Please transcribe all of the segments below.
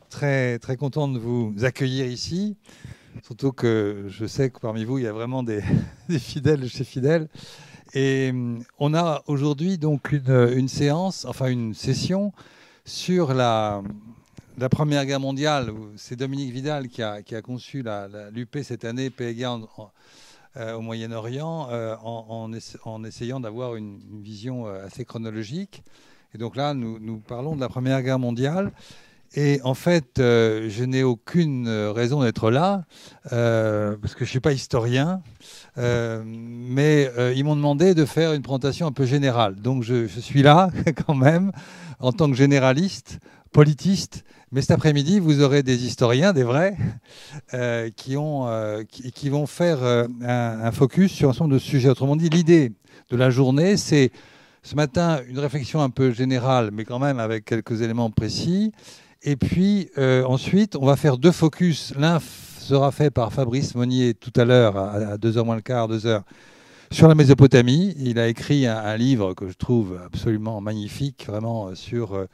Très, très content de vous accueillir ici. Surtout que je sais que parmi vous, il y a vraiment des fidèles de chez fidèles. Et on a aujourd'hui donc une séance, enfin une session sur la Première Guerre mondiale. C'est Dominique Vidal qui a conçu l'UP cette année, Paix et guerre au Moyen-Orient, en essayant d'avoir une vision assez chronologique. Et donc là, nous parlons de la Première Guerre mondiale. Et en fait, je n'ai aucune raison d'être là, parce que je ne suis pas historien, mais ils m'ont demandé de faire une présentation un peu générale. Donc je suis là quand même, en tant que généraliste, politiste, mais cet après-midi, vous aurez des historiens, des vrais, qui vont faire un focus sur un certain nombre de sujets. Autrement dit, l'idée de la journée, c'est ce matin une réflexion un peu générale, mais quand même avec quelques éléments précis. Et puis ensuite, on va faire deux focus. L'un sera fait par Fabrice Monnier tout à l'heure, à 2h moins le quart, 2h, sur la Mésopotamie. Il a écrit un livre que je trouve absolument magnifique, vraiment sur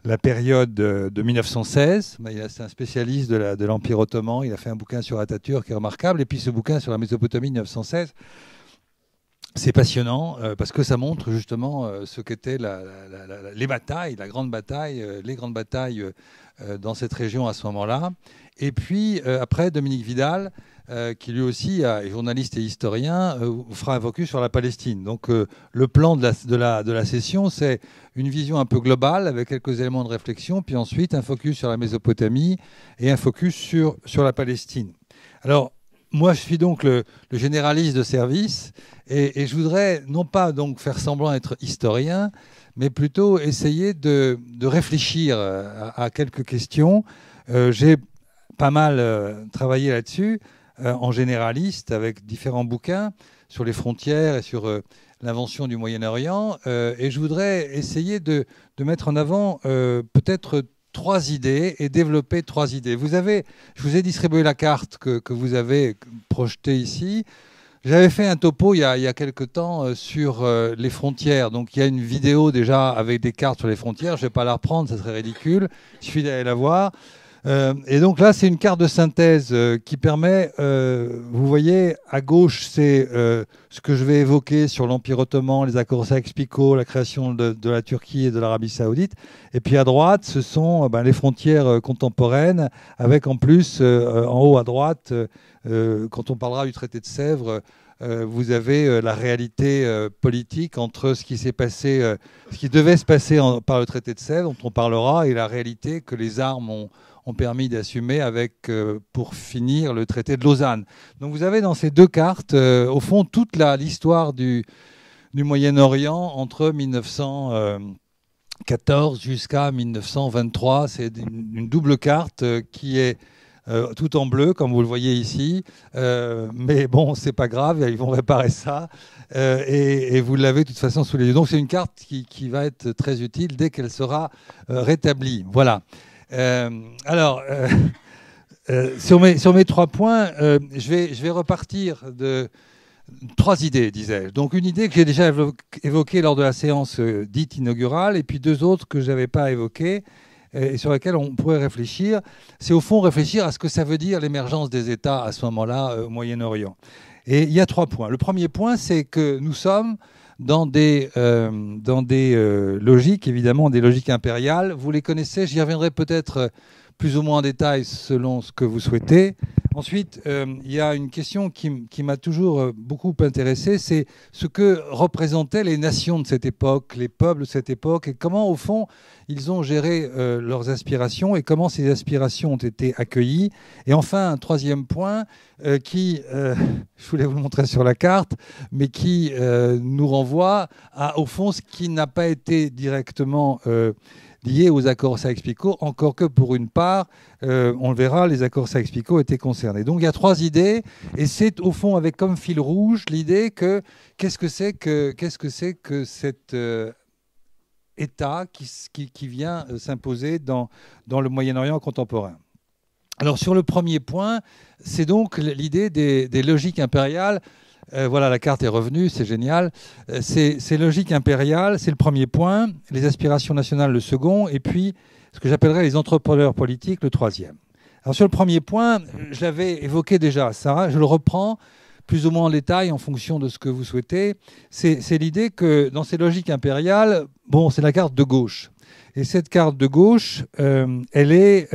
la période de 1916. C'est un spécialiste de l'Empire ottoman. Il a fait un bouquin sur Atatürk qui est remarquable. Et puis ce bouquin sur la Mésopotamie 1916. C'est passionnant parce que ça montre justement ce qu'étaient les batailles, les grandes batailles dans cette région à ce moment-là. Et puis après, Dominique Vidal, qui lui aussi est journaliste et historien, fera un focus sur la Palestine. Donc le plan de la session, c'est une vision un peu globale avec quelques éléments de réflexion, puis ensuite un focus sur la Mésopotamie et un focus sur la Palestine. Alors, moi, je suis donc le généraliste de service et je voudrais non pas donc faire semblant d'être historien, mais plutôt essayer de réfléchir à quelques questions. J'ai pas mal travaillé là-dessus en généraliste avec différents bouquins sur les frontières et sur l'invention du Moyen-Orient. Et je voudrais essayer de mettre en avant peut-être trois idées et développer trois idées. Je vous ai distribué la carte que vous avez projetée ici. J'avais fait un topo il y a quelque temps sur les frontières. Donc il y a une vidéo déjà avec des cartes sur les frontières. Je ne vais pas la reprendre, ça serait ridicule. Il suffit d'aller la voir. Et donc là, c'est une carte de synthèse qui permet, vous voyez, à gauche, c'est ce que je vais évoquer sur l'Empire ottoman, les accords Sykes-Picot, la création de la Turquie et de l'Arabie saoudite. Et puis à droite, ce sont les frontières contemporaines, avec en plus, en haut à droite, quand on parlera du traité de Sèvres, vous avez la réalité politique entre ce qui s'est passé, ce qui devait se passer par le traité de Sèvres, dont on parlera, et la réalité que les armes ont permis d'assumer avec, pour finir, le traité de Lausanne. Donc vous avez dans ces deux cartes, au fond, toute l'histoire du Moyen-Orient entre 1914 jusqu'à 1923. C'est une double carte qui est tout en bleu, comme vous le voyez ici. Mais bon, c'est pas grave, ils vont réparer ça. Et vous l'avez de toute façon sous les yeux. Donc c'est une carte qui va être très utile dès qu'elle sera rétablie. Voilà. Sur mes 3 points, je vais repartir de 3 idées, disais-je. Donc une idée que j'ai déjà évoquée lors de la séance dite inaugurale, et puis 2 autres que je n'avais pas évoquées et sur lesquelles on pourrait réfléchir. C'est au fond réfléchir à ce que ça veut dire l'émergence des États à ce moment-là au Moyen-Orient. Et il y a 3 points. Le premier point, c'est que nous sommes dans des logiques, évidemment, des logiques impériales. Vous les connaissez, j'y reviendrai peut-être plus ou moins en détail selon ce que vous souhaitez. Ensuite, il y a une question qui m'a toujours beaucoup intéressé, c'est ce que représentaient les nations de cette époque, les peuples de cette époque, et comment, au fond, ils ont géré leurs aspirations et comment ces aspirations ont été accueillies. Et enfin, un troisième point je voulais vous le montrer sur la carte, mais qui nous renvoie à, au fond, ce qui n'a pas été directement lié aux accords Sykes-Picot, encore que pour une part, on le verra, les accords Sykes-Picot étaient concernés. Donc il y a 3 idées, et c'est au fond avec comme fil rouge l'idée que qu'est-ce que c'est que cet État qui vient s'imposer dans le Moyen-Orient contemporain. Alors sur le premier point, c'est donc l'idée des logiques impériales. Voilà, la carte est revenue, c'est génial. Ces logiques impériales, c'est le premier point, les aspirations nationales le second, et puis ce que j'appellerais les entrepreneurs politiques, le troisième. Alors sur le premier point, je l'avais évoqué déjà, Sarah, je le reprends plus ou moins en détail en fonction de ce que vous souhaitez. C'est l'idée que dans ces logiques impériales, bon, c'est la carte de gauche. Et cette carte de gauche, elle est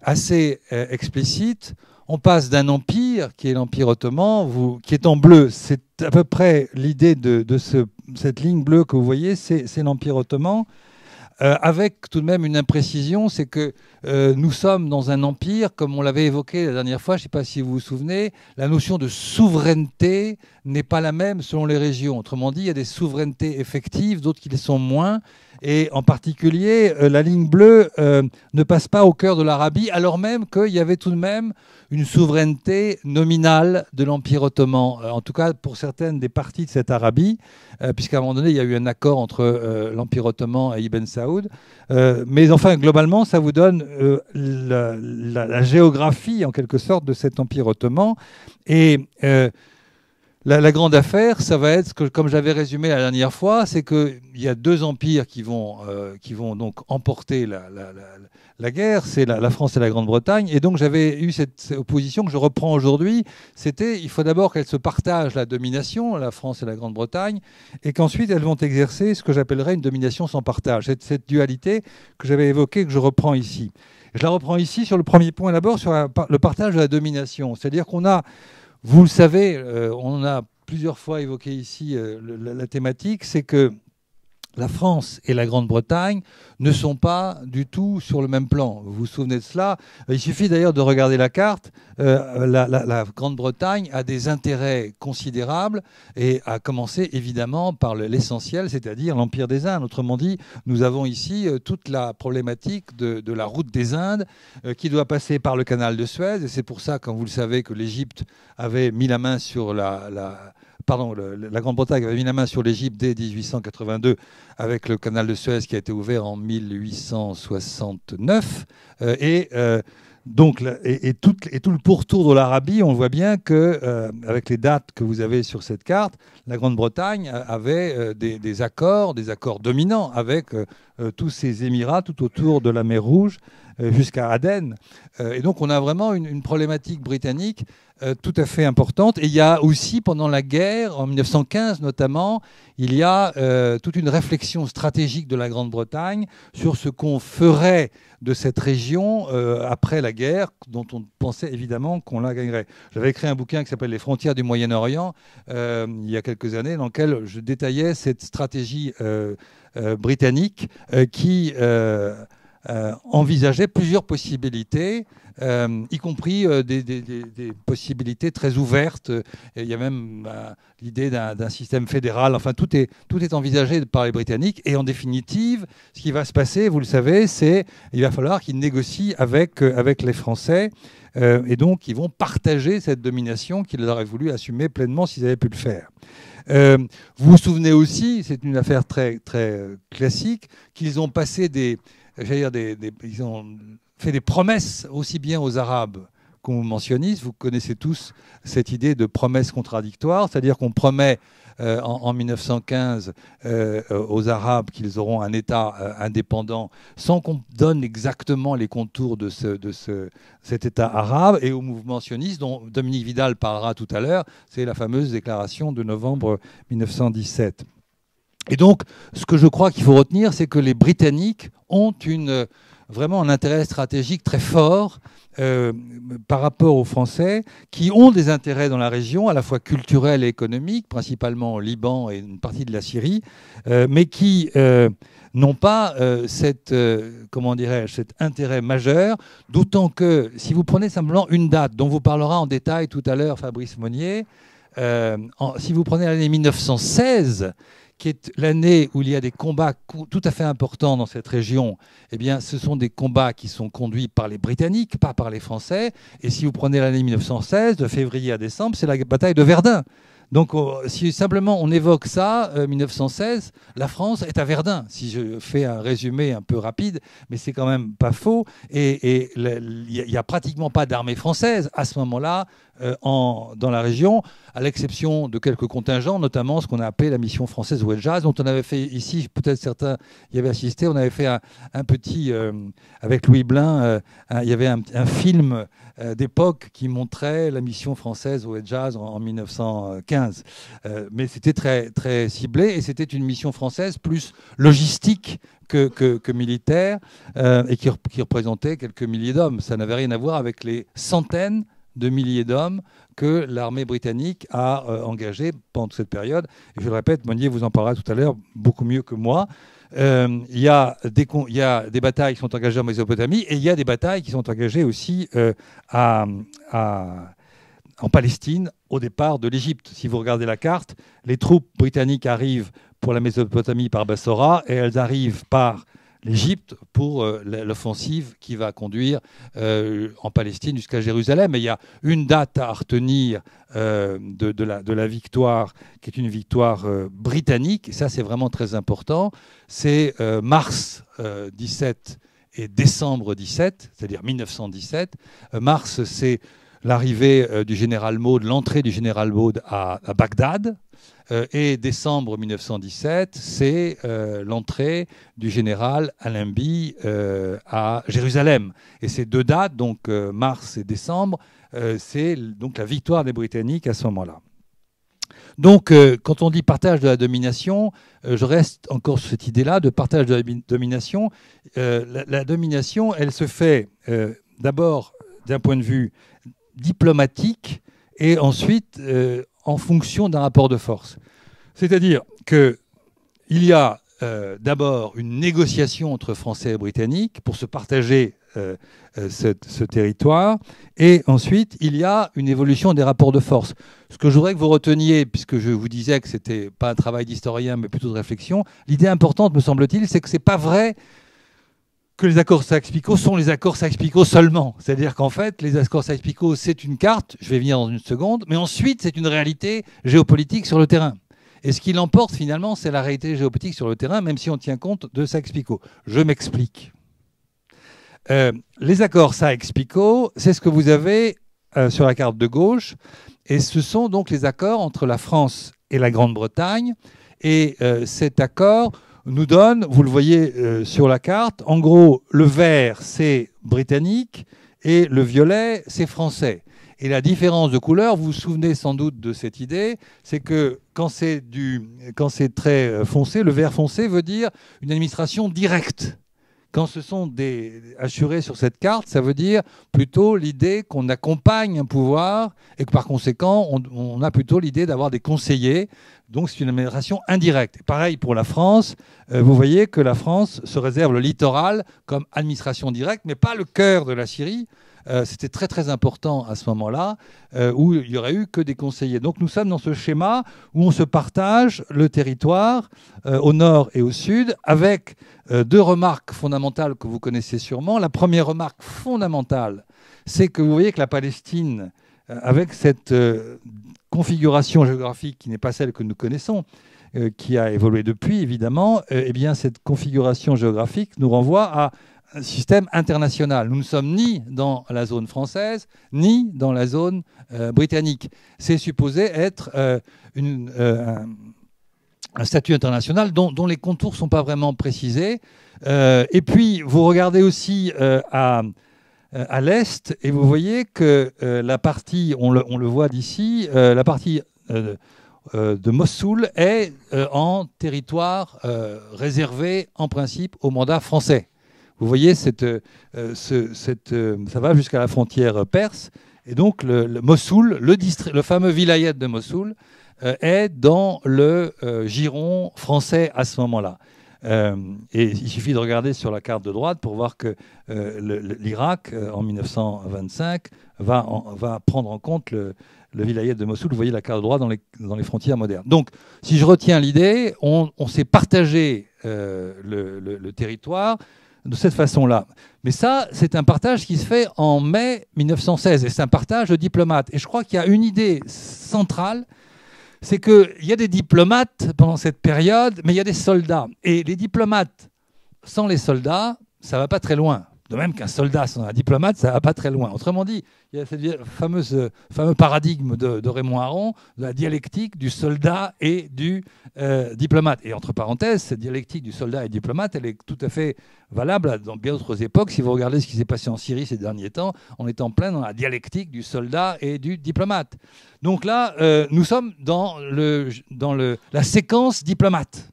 assez explicite. On passe d'un empire, qui est l'Empire ottoman, qui est en bleu. C'est à peu près l'idée de cette ligne bleue que vous voyez, c'est l'Empire ottoman. Avec tout de même une imprécision, c'est que nous sommes dans un empire, comme on l'avait évoqué la dernière fois, je ne sais pas si vous vous souvenez, la notion de souveraineté n'est pas la même selon les régions. Autrement dit, il y a des souverainetés effectives, d'autres qui le sont moins. Et en particulier, la ligne bleue ne passe pas au cœur de l'Arabie, alors même qu'il y avait tout de même une souveraineté nominale de l'Empire ottoman, en tout cas pour certaines des parties de cette Arabie, puisqu'à un moment donné, il y a eu un accord entre l'Empire ottoman et Ibn Saoud. Mais enfin, globalement, ça vous donne la géographie, en quelque sorte, de cet Empire ottoman. Et la grande affaire, ça va être, comme j'avais résumé la dernière fois, c'est qu'il y a deux empires qui vont donc emporter la guerre, c'est la France et la Grande-Bretagne. Et donc j'avais eu cette opposition que je reprends aujourd'hui. C'était, il faut d'abord qu'elles se partagent la domination, la France et la Grande-Bretagne, et qu'ensuite elles vont exercer ce que j'appellerais une domination sans partage. Cette dualité que j'avais évoquée, que je reprends ici. Je la reprends ici sur le premier point d'abord, sur le partage de la domination. C'est-à-dire qu'on a... Vous le savez, on a plusieurs fois évoqué ici la thématique, c'est que la France et la Grande-Bretagne ne sont pas du tout sur le même plan. Vous vous souvenez de cela? Il suffit d'ailleurs de regarder la carte. La Grande-Bretagne a des intérêts considérables et a commencé évidemment par l'essentiel, c'est-à-dire l'Empire des Indes. Autrement dit, nous avons ici toute la problématique de la route des Indes qui doit passer par le canal de Suez. Et c'est pour ça, comme vous le savez, que l'Égypte avait mis la main sur la Grande-Bretagne avait mis la main sur l'Égypte dès 1882 avec le canal de Suez qui a été ouvert en 1869. Tout le pourtour de l'Arabie, on voit bien que, avec les dates que vous avez sur cette carte, la Grande-Bretagne avait des accords dominants avec tous ces émirats tout autour de la mer Rouge jusqu'à Aden. Et donc on a vraiment une problématique britannique tout à fait importante. Et il y a aussi, pendant la guerre, en 1915 notamment, il y a toute une réflexion stratégique de la Grande-Bretagne sur ce qu'on ferait de cette région après la guerre, dont on pensait évidemment qu'on la gagnerait. J'avais écrit un bouquin qui s'appelle « Les frontières du Moyen-Orient » il y a quelques années, dans lequel je détaillais cette stratégie britannique qui envisageait plusieurs possibilités, y compris des possibilités très ouvertes. Il y a même l'idée d'un système fédéral. Enfin, tout est envisagé par les Britanniques. Et en définitive, ce qui va se passer, vous le savez, c'est qu'il va falloir qu'ils négocient avec les Français. Et donc, ils vont partager cette domination qu'ils auraient voulu assumer pleinement s'ils avaient pu le faire. Vous vous souvenez aussi, c'est une affaire très, très classique, qu'ils ont passé ils ont fait des promesses aussi bien aux Arabes qu'aux mentionnistes. Vous connaissez tous cette idée de promesse contradictoire, c'est-à-dire qu'on promet en 1915 aux Arabes qu'ils auront un État indépendant sans qu'on donne exactement les contours de cet État arabe, et au mouvement sioniste, dont Dominique Vidal parlera tout à l'heure, c'est la fameuse déclaration de novembre 1917. Et donc, ce que je crois qu'il faut retenir, c'est que les Britanniques ont vraiment un intérêt stratégique très fort par rapport aux Français, qui ont des intérêts dans la région, à la fois culturels et économiques, principalement au Liban et une partie de la Syrie, mais qui n'ont pas cet intérêt majeur, d'autant que, si vous prenez simplement une date dont vous parlera en détail tout à l'heure Fabrice Monnier, si vous prenez l'année 1916, qui est l'année où il y a des combats tout à fait importants dans cette région, eh bien, ce sont des combats qui sont conduits par les Britanniques, pas par les Français. Et si vous prenez l'année 1916, de février à décembre, c'est la bataille de Verdun. Donc, si simplement on évoque ça, 1916, la France est à Verdun, si je fais un résumé un peu rapide, mais c'est quand même pas faux. Et il n'y a pratiquement pas d'armée française à ce moment-là dans la région, à l'exception de quelques contingents, notamment ce qu'on a appelé la mission française au Hedjaz, dont on avait fait ici, peut-être certains y avaient assisté, on avait fait un petit, avec Louis Blin, il y avait un film d'époque qui montrait la mission française au Hedjaz en 1915. Mais c'était très, très ciblé, et c'était une mission française plus logistique que militaire, et qui représentait quelques milliers d'hommes. Ça n'avait rien à voir avec les centaines de milliers d'hommes que l'armée britannique a engagés pendant cette période. Et je le répète, Monnier vous en parlera tout à l'heure beaucoup mieux que moi. Il y a des batailles qui sont engagées en Mésopotamie, et il y a des batailles qui sont engagées aussi en Palestine, au départ de l'Égypte. Si vous regardez la carte, les troupes britanniques arrivent pour la Mésopotamie par Bassora, et elles arrivent par l'Égypte pour l'offensive qui va conduire en Palestine jusqu'à Jérusalem. Et il y a une date à retenir de la victoire, qui est une victoire britannique, et ça c'est vraiment très important, c'est mars 17 et décembre 17, c'est-à-dire 1917. Mars, c'est l'arrivée du général Maud, l'entrée du général Maud à Bagdad. Et décembre 1917, c'est l'entrée du général Allenby à Jérusalem. Et ces deux dates, donc mars et décembre, c'est donc la victoire des Britanniques à ce moment-là. Donc, quand on dit partage de la domination, je reste encore sur cette idée-là de partage de la domination. La domination, elle se fait d'abord d'un point de vue diplomatique, et ensuite en fonction d'un rapport de force. C'est-à-dire qu'il y a d'abord une négociation entre Français et Britanniques pour se partager ce territoire, et ensuite il y a une évolution des rapports de force. Ce que je voudrais que vous reteniez, puisque je vous disais que ce n'était pas un travail d'historien mais plutôt de réflexion, l'idée importante, me semble-t-il, c'est que ce n'est pas vrai que les accords Sykes-Picot sont les accords Sykes-Picot seulement. C'est-à-dire qu'en fait, les accords Sykes-Picot, c'est une carte, je vais venir dans une seconde, mais ensuite, c'est une réalité géopolitique sur le terrain. Et ce qui l'emporte, finalement, c'est la réalité géopolitique sur le terrain, même si on tient compte de Sykes-Picot. Je m'explique. Les accords Sykes-Picot, c'est ce que vous avez sur la carte de gauche, et ce sont donc les accords entre la France et la Grande-Bretagne. Et cet accord nous donne, vous le voyez sur la carte, en gros, le vert, c'est britannique, et le violet, c'est français. Et la différence de couleur, vous vous souvenez sans doute de cette idée, c'est que quand c'est très foncé, le vert foncé veut dire une administration directe. Quand ce sont des assurés sur cette carte, ça veut dire plutôt l'idée qu'on accompagne un pouvoir, et que par conséquent, on a plutôt l'idée d'avoir des conseillers. Donc c'est une administration indirecte. Et pareil pour la France, vous voyez que la France se réserve le littoral comme administration directe, mais pas le cœur de la Syrie. C'était très très important à ce moment-là, où il n'y aurait eu que des conseillers. Donc nous sommes dans ce schéma où on se partage le territoire au nord et au sud, avec deux remarques fondamentales que vous connaissez sûrement. La première remarque fondamentale, c'est que vous voyez que la Palestine, avec cette configuration géographique qui n'est pas celle que nous connaissons, qui a évolué depuis évidemment, eh bien cette configuration géographique nous renvoie à un système international. Nous ne sommes ni dans la zone française, ni dans la zone britannique. C'est supposé être un statut international dont les contours ne sont pas vraiment précisés. Et puis, vous regardez aussi à l'est, et vous voyez que la partie, on le voit d'ici, la partie de Mossoul est en territoire réservé, en principe, au mandat français. Vous voyez, ça va jusqu'à la frontière perse. Et donc, le Mossoul, le fameux vilayet de Mossoul, est dans le giron français à ce moment-là. Et il suffit de regarder sur la carte de droite pour voir que l'Irak, en 1925, va prendre en compte le vilayet de Mossoul. Vous voyez la carte de droite dans les frontières modernes. Donc, si je retiens l'idée, on s'est partagé le territoire de cette façon-là. Mais ça, c'est un partage qui se fait en mai 1916, et c'est un partage de diplomates. Et je crois qu'il y a une idée centrale, c'est qu'il y a des diplomates pendant cette période, mais il y a des soldats. Et les diplomates, sans les soldats, ça ne va pas très loin. De même qu'un soldat sans un diplomate, ça ne va pas très loin. Autrement dit, il y a ce fameux paradigme de Raymond Aron, de la dialectique du soldat et du diplomate. Et entre parenthèses, cette dialectique du soldat et du diplomate, elle est tout à fait valable dans bien d'autres époques. Si vous regardez ce qui s'est passé en Syrie ces derniers temps, on est en plein dans la dialectique du soldat et du diplomate. Donc là, nous sommes dans la séquence diplomate.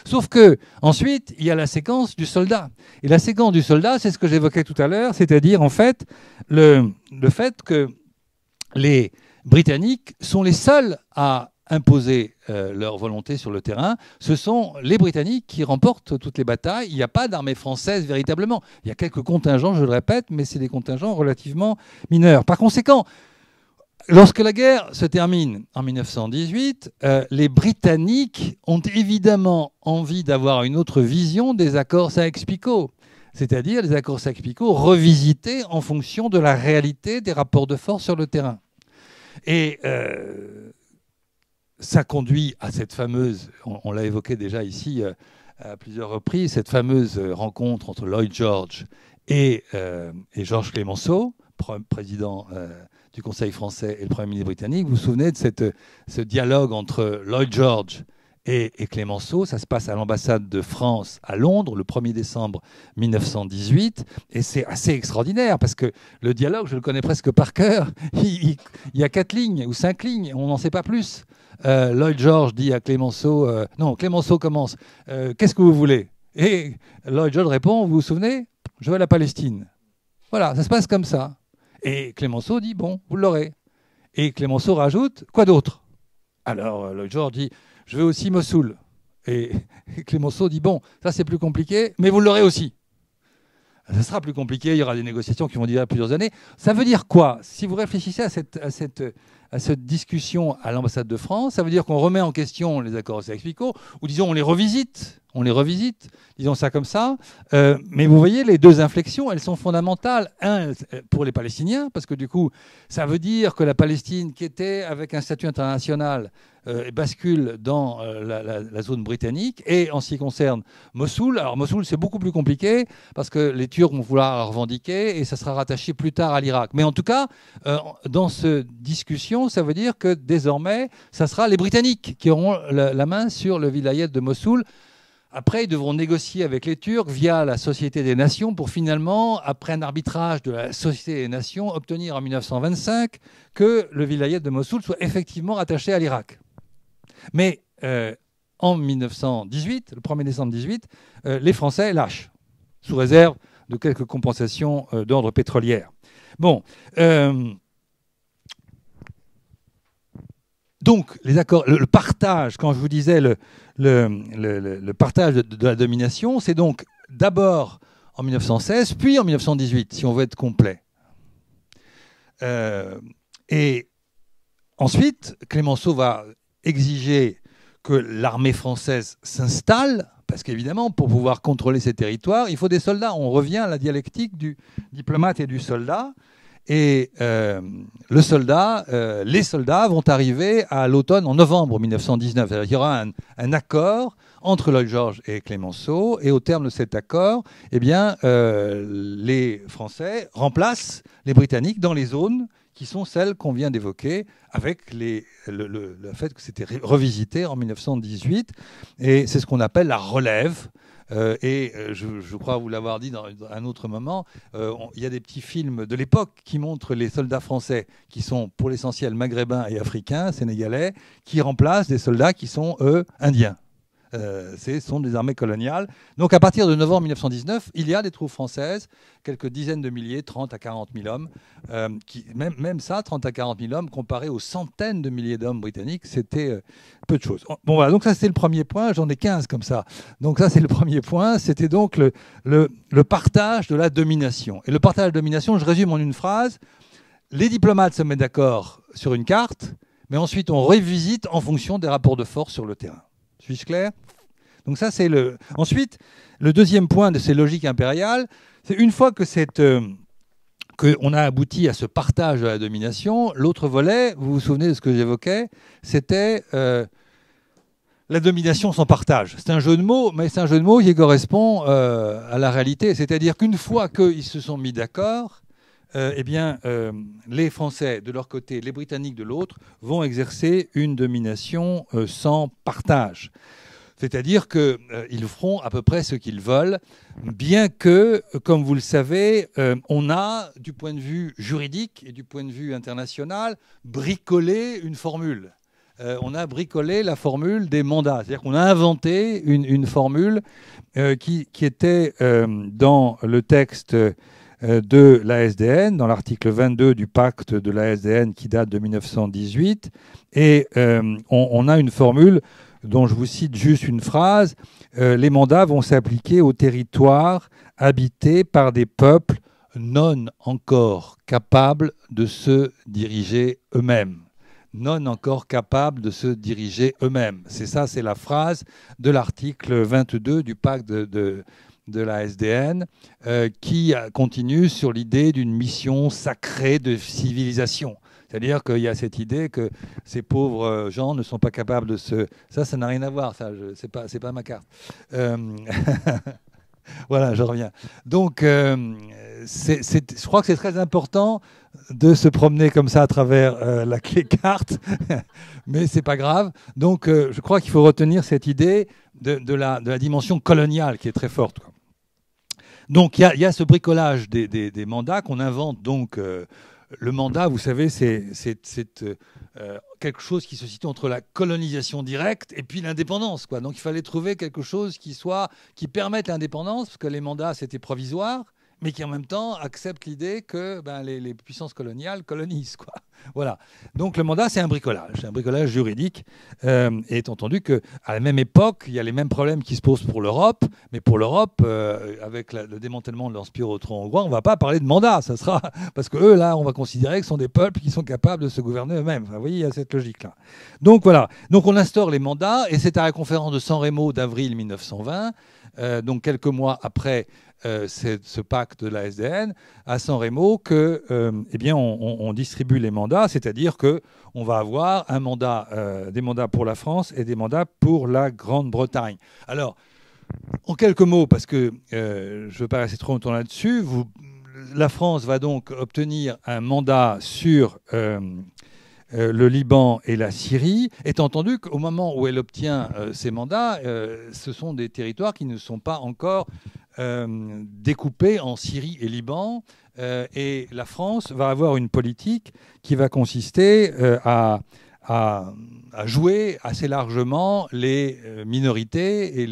Sauf que ensuite, il y a la séquence du soldat. Et la séquence du soldat, c'est ce que j'évoquais tout à l'heure, c'est-à-dire en fait le fait que les Britanniques sont les seuls à imposer leur volonté sur le terrain. Ce sont les Britanniques qui remportent toutes les batailles. Il n'y a pas d'armée française véritablement. Il y a quelques contingents, je le répète, mais c'est des contingents relativement mineurs. Par conséquent, lorsque la guerre se termine en 1918, les Britanniques ont évidemment envie d'avoir une autre vision des accords Sykes-Picot, c'est-à-dire les accords Sykes-Picot revisités en fonction de la réalité des rapports de force sur le terrain. Et ça conduit à cette fameuse, on l'a évoqué déjà ici à plusieurs reprises, cette fameuse rencontre entre Lloyd George et Georges Clemenceau, président du Conseil français et le Premier ministre britannique. Vous vous souvenez de ce dialogue entre Lloyd George et Clemenceau? Ça se passe à l'ambassade de France à Londres le 1er décembre 1918. Et c'est assez extraordinaire parce que le dialogue, je le connais presque par cœur. Il y a 4 lignes ou 5 lignes, on n'en sait pas plus. Lloyd George dit à Clemenceau, non, Clemenceau commence, qu'est-ce que vous voulez? Et Lloyd George répond, vous vous souvenez? Je veux la Palestine. Voilà, ça se passe comme ça. Et Clemenceau dit, bon, vous l'aurez. Et Clemenceau rajoute, quoi d'autre? Alors, Lloyd George dit, je veux aussi Mossoul. Et Clemenceau dit, bon, ça c'est plus compliqué, mais vous l'aurez aussi. Ça sera plus compliqué, il y aura des négociations qui vont durer plusieurs années. Ça veut dire quoi? Si vous réfléchissez à cette discussion à l'ambassade de France, ça veut dire qu'on remet en question les accords Sykes-Picot, ou disons on les revisite, disons ça comme ça. Mais vous voyez, les deux inflexions, elles sont fondamentales. Un, pour les Palestiniens, parce que du coup, ça veut dire que la Palestine, qui était avec un statut international, bascule dans la zone britannique. Et en ce qui concerne Mossoul, alors Mossoul, c'est beaucoup plus compliqué, parce que les Turcs vont vouloir la revendiquer, et ça sera rattaché plus tard à l'Irak. Mais en tout cas, dans cette discussion, ça veut dire que désormais, ça sera les Britanniques qui auront la main sur le vilayet de Mossoul. Après, ils devront négocier avec les Turcs via la Société des Nations pour finalement, après un arbitrage de la Société des Nations, obtenir en 1925 que le vilayet de Mossoul soit effectivement rattaché à l'Irak. Mais en 1918, le 1er décembre 1918, les Français lâchent, sous réserve de quelques compensations d'ordre pétrolière. Bon. Donc, les accords, le partage, quand je vous disais le partage de la domination, c'est donc d'abord en 1916, puis en 1918, si on veut être complet. Et ensuite, Clemenceau va exiger que l'armée française s'installe, parce qu'évidemment, pour pouvoir contrôler ces territoires, il faut des soldats. On revient à la dialectique du diplomate et du soldat. Et les soldats vont arriver à l'automne, en novembre 1919. Il y aura un accord entre Lloyd George et Clemenceau. Et au terme de cet accord, eh bien, les Français remplacent les Britanniques dans les zones qui sont celles qu'on vient d'évoquer, avec le fait que c'était revisité en 1918. Et c'est ce qu'on appelle la relève. Je crois vous l'avoir dit dans un autre moment, il y a des petits films de l'époque qui montrent les soldats français qui sont pour l'essentiel maghrébins et africains, sénégalais, qui remplacent des soldats qui sont, eux, indiens. Ce sont des armées coloniales. Donc à partir de novembre 1919, il y a des troupes françaises, quelques dizaines de milliers, 30 à 40 000 hommes. Même ça, 30 à 40 000 hommes, comparé aux centaines de milliers d'hommes britanniques, c'était peu de choses. Bon voilà, donc ça c'était le premier point, j'en ai 15 comme ça. Donc ça c'est le premier point, c'était donc le partage de la domination. Et le partage de la domination, je résume en une phrase, les diplomates se mettent d'accord sur une carte, mais ensuite on revisite en fonction des rapports de force sur le terrain. Suis-je clair? Donc ça, c'est Ensuite, le deuxième point de ces logiques impériales, c'est une fois que qu'on a abouti à ce partage de la domination, l'autre volet, vous vous souvenez de ce que j'évoquais, c'était la domination sans partage. C'est un jeu de mots, mais c'est un jeu de mots qui correspond à la réalité. C'est-à-dire qu'une fois qu'ils se sont mis d'accord, eh bien, les Français de leur côté, les Britanniques de l'autre, vont exercer une domination sans partage. C'est-à-dire qu'ils feront à peu près ce qu'ils veulent, bien que, comme vous le savez, on a, du point de vue juridique et du point de vue international, bricolé une formule. On a bricolé la formule des mandats. C'est-à-dire qu'on a inventé une formule qui était dans le texte de l'ASDN, dans l'article 22 du pacte de l'ASDN qui date de 1918. Et on a une formule dont je vous cite juste une phrase. Les mandats vont s'appliquer aux territoires habités par des peuples non encore capables de se diriger eux-mêmes. Non encore capables de se diriger eux-mêmes. C'est ça, c'est la phrase de l'article 22 du pacte de la SDN qui continue sur l'idée d'une mission sacrée de civilisation. C'est-à-dire qu'il y a cette idée que ces pauvres gens ne sont pas capables de se... Ça n'a rien à voir, ça, c'est pas ma carte. Voilà, je reviens. Donc, je crois que c'est très important de se promener comme ça à travers la clé carte, mais c'est pas grave. Donc, je crois qu'il faut retenir cette idée de la dimension coloniale qui est très forte, quoi. Donc, il y a ce bricolage des mandats qu'on invente. Donc, le mandat, vous savez, c'est quelque chose qui se situe entre la colonisation directe et puis l'indépendance, quoi. Donc, il fallait trouver quelque chose qui permette l'indépendance, parce que les mandats, c'était provisoire, mais qui en même temps accepte l'idée que les puissances coloniales colonisent, quoi. Voilà. Donc le mandat, c'est un bricolage juridique. Et étant entendu qu'à la même époque, il y a les mêmes problèmes qui se posent pour l'Europe, mais pour l'Europe, avec le démantèlement de l'Empire austro-hongrois, on ne va pas parler de mandat. Ça sera parce que eux, là, on va considérer que ce sont des peuples qui sont capables de se gouverner eux-mêmes. Enfin, vous voyez, il y a cette logique-là. Donc voilà. Donc on instaure les mandats, et c'est à la conférence de San Remo d'avril 1920, donc quelques mois après ce pacte de la SDN, à San Remo, que, eh bien, on distribue les mandats, c'est-à-dire qu'on va avoir des mandats pour la France et des mandats pour la Grande-Bretagne. Alors, en quelques mots, parce que je ne veux pas rester trop longtemps là-dessus, la France va donc obtenir un mandat sur le Liban et la Syrie, étant entendu qu'au moment où elle obtient ces mandats, ce sont des territoires qui ne sont pas encore découpés en Syrie et Liban, et la France va avoir une politique qui va consister à jouer assez largement les minorités et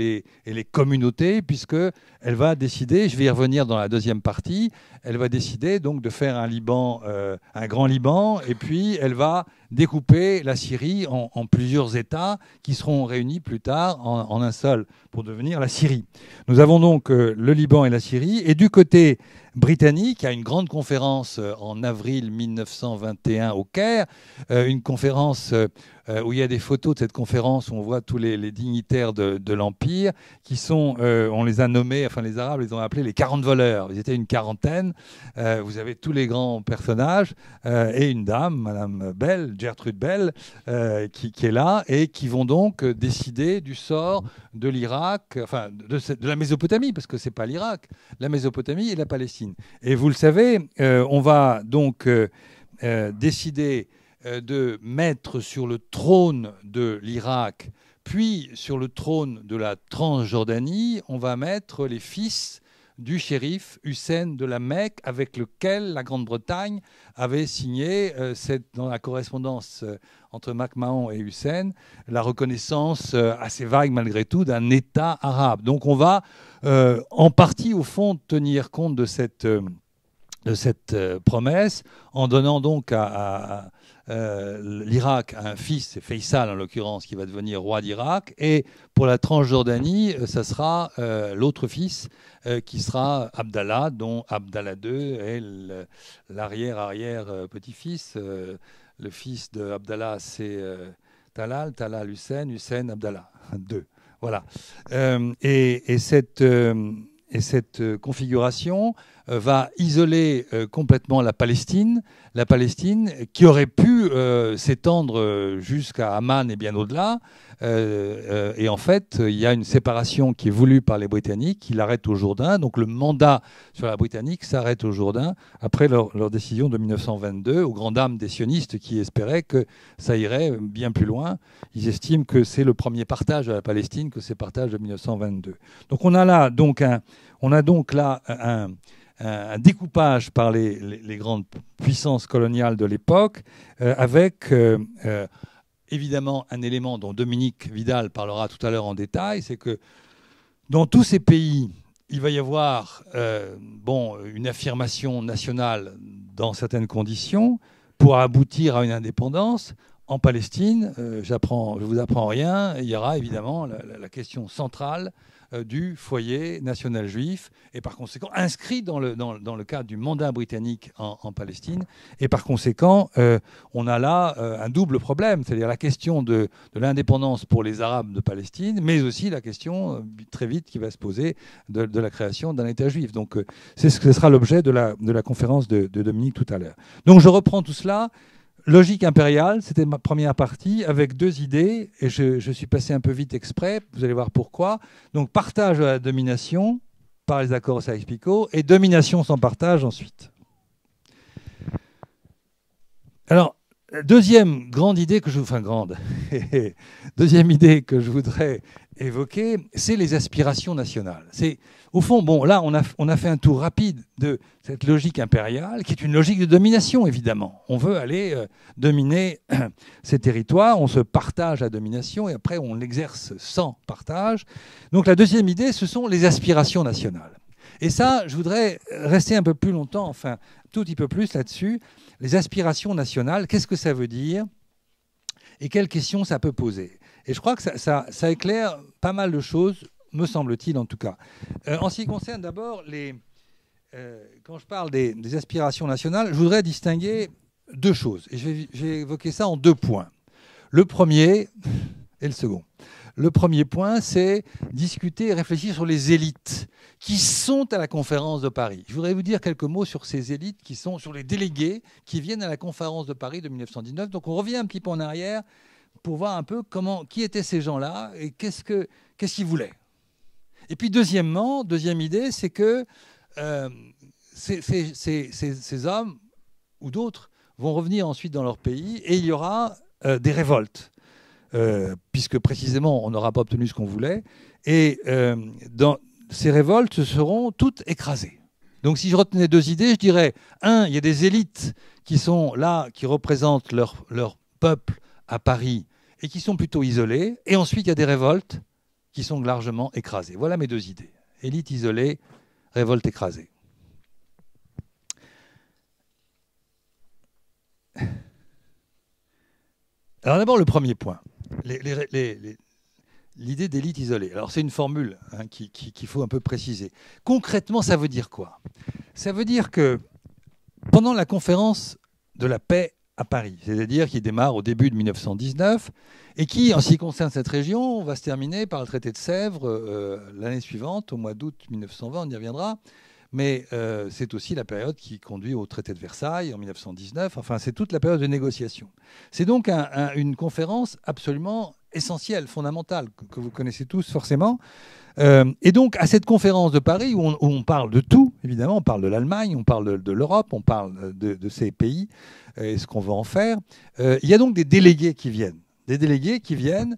les communautés, puisqu'elle va décider, je vais y revenir dans la deuxième partie, elle va décider donc de faire un grand Liban, et puis elle va découper la Syrie en plusieurs États qui seront réunis plus tard en un seul pour devenir la Syrie. Nous avons donc le Liban et la Syrie, et du côté britannique, il y a une grande conférence en avril 1921 au Caire, une conférence où il y a des photos de cette conférence où on voit tous les dignitaires de l'Empire qui sont, on les a nommés, enfin les Arabes les ont appelés les 40 voleurs. Ils étaient une quarantaine. Vous avez tous les grands personnages et une dame, Madame Bell, Gertrude Bell, qui est là et qui vont donc décider du sort de l'Irak, enfin de la Mésopotamie, parce que c'est pas l'Irak, la Mésopotamie et la Palestine. Et vous le savez, on va donc décider de mettre sur le trône de l'Irak, puis sur le trône de la Transjordanie, on va mettre les fils du shérif Hussein de la Mecque, avec lequel la Grande-Bretagne avait signé, dans la correspondance entre MacMahon et Hussein, la reconnaissance assez vague malgré tout d'un État arabe. Donc on va en partie au fond tenir compte de cette promesse, en donnant donc à l'Irak a un fils, c'est Faisal en l'occurrence, qui va devenir roi d'Irak. Et pour la Transjordanie, ça sera l'autre fils qui sera Abdallah, dont Abdallah II est l'arrière-petit-fils. Le fils de Abdallah, c'est Talal Hussein, Hussein Abdallah II. Voilà. Et cette configuration va isoler complètement la Palestine qui aurait pu s'étendre jusqu'à Amman et bien au-delà. Et en fait, il y a une séparation qui est voulue par les Britanniques, qui l'arrête au Jourdain. Donc le mandat sur la Britannique s'arrête au Jourdain après leur décision de 1922, aux grandes dames des sionistes qui espéraient que ça irait bien plus loin. Ils estiment que c'est le premier partage de la Palestine, que c'est le partage de 1922. Donc on a donc là un découpage par les grandes puissances coloniales de l'époque, avec évidemment un élément dont Dominique Vidal parlera tout à l'heure en détail, c'est que dans tous ces pays, il va y avoir une affirmation nationale dans certaines conditions pour aboutir à une indépendance. En Palestine, je ne vous apprends rien, il y aura évidemment la question centrale du foyer national juif, et par conséquent inscrit dans le cadre du mandat britannique en Palestine. Et par conséquent, on a là un double problème, c'est-à-dire la question de l'indépendance pour les Arabes de Palestine, mais aussi la question très vite qui va se poser de la création d'un État juif. Donc c'est ce que sera l'objet de la conférence de Dominique tout à l'heure. Donc je reprends tout cela. Logique impériale, c'était ma première partie, avec deux idées, et je suis passé un peu vite exprès, vous allez voir pourquoi. Donc partage de la domination par les accords Sykes-Picot, et domination sans partage ensuite. Alors, deuxième grande idée que deuxième idée que je voudrais évoquer, c'est les aspirations nationales. C'est, au fond, bon, là, on a fait un tour rapide de cette logique impériale, qui est une logique de domination, évidemment. On veut aller dominer ces territoires, on se partage la domination, et après, on l'exerce sans partage. Donc, la deuxième idée, ce sont les aspirations nationales. Et ça, je voudrais rester un peu plus longtemps, enfin, tout petit peu plus là-dessus. Les aspirations nationales, qu'est-ce que ça veut dire et quelles questions ça peut poser? Et je crois que ça éclaire pas mal de choses, me semble-t-il en tout cas. En ce qui concerne d'abord quand je parle des aspirations nationales, je voudrais distinguer deux choses. Et je vais évoquer ça en deux points. Le premier et le second. Le premier point, c'est discuter et réfléchir sur les élites qui sont à la conférence de Paris. Je voudrais vous dire quelques mots sur ces élites qui sont sur les délégués qui viennent à la conférence de Paris de 1919. Donc on revient un petit peu en arrière pour voir un peu qui étaient ces gens-là et qu'est-ce qu'ils voulaient. Et puis deuxième idée, c'est que ces hommes ou d'autres vont revenir ensuite dans leur pays et il y aura des révoltes. Puisque précisément on n'aura pas obtenu ce qu'on voulait, et dans ces révoltes seront toutes écrasées. Donc si je retenais deux idées, je dirais, il y a des élites qui sont là, qui représentent leur peuple à Paris, et qui sont plutôt isolées, et ensuite il y a des révoltes qui sont largement écrasées. Voilà mes deux idées. Élite isolée, révolte écrasée. Alors d'abord le premier point. L'idée d'élite isolée. Alors c'est une formule qu'il faut un peu préciser. Concrètement, ça veut dire quoi? Ça veut dire que pendant la conférence de la paix à Paris, c'est-à-dire qui démarre au début de 1919 et qui, en ce qui concerne cette région, va se terminer par le traité de Sèvres l'année suivante, au mois d'août 1920, on y reviendra. Mais c'est aussi la période qui conduit au traité de Versailles en 1919. Enfin, c'est toute la période de négociation. C'est donc une conférence absolument essentielle, fondamentale, que vous connaissez tous forcément. Et donc, à cette conférence de Paris, où on parle de tout, évidemment, on parle de l'Allemagne, on parle de l'Europe, on parle de ces pays et ce qu'on va en faire, il y a donc des délégués qui viennent. Des délégués qui viennent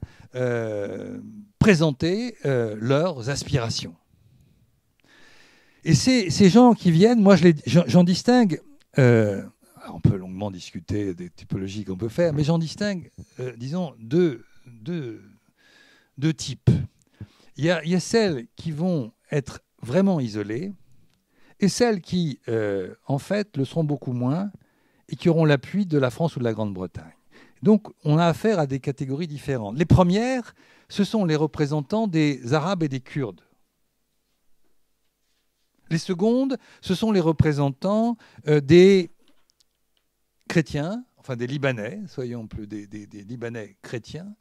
présenter leurs aspirations. Et ces gens qui viennent, moi j'en distingue, on peut longuement discuter des typologies qu'on peut faire, mais j'en distingue, disons, deux types. Il y a celles qui vont être vraiment isolées et celles qui, en fait, le seront beaucoup moins et qui auront l'appui de la France ou de la Grande-Bretagne. Donc on a affaire à des catégories différentes. Les premières, ce sont les représentants des Arabes et des Kurdes. Les secondes, ce sont les représentants des chrétiens, enfin des Libanais, soyons plus des Libanais chrétiens.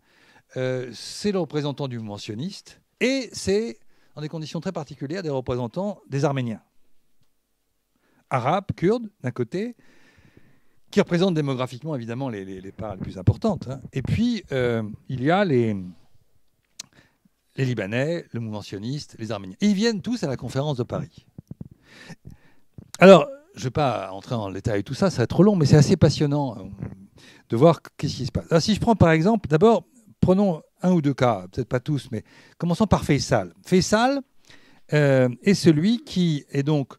C'est le représentant du mouvement sioniste et c'est, dans des conditions très particulières, des représentants des Arméniens. arabes, kurdes, d'un côté, qui représentent démographiquement, évidemment, les parts les plus importantes. Hein. Et puis, il y a les Libanais, le mouvement sioniste, les Arméniens. Et ils viennent tous à la conférence de Paris. Alors, je ne vais pas entrer en détail tout ça, ça va être trop long, mais c'est assez passionnant de voir qu'est-ce qui se passe. Alors, si je prends par exemple, d'abord, prenons un ou deux cas, peut-être pas tous, mais commençons par Faisal. Faisal est celui qui est donc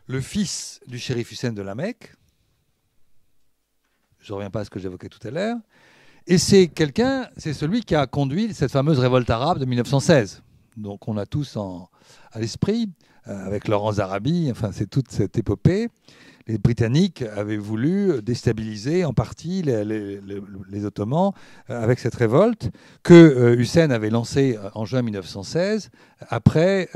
le fils du shérif Hussein de la Mecque. Je ne reviens pas à ce que j'évoquais tout à l'heure. Et c'est celui qui a conduit cette fameuse révolte arabe de 1916. Donc on a tous à l'esprit, avec Laurent Zarabi, enfin c'est toute cette épopée. Les Britanniques avaient voulu déstabiliser en partie les Ottomans avec cette révolte que Hussein avait lancée en juin 1916, après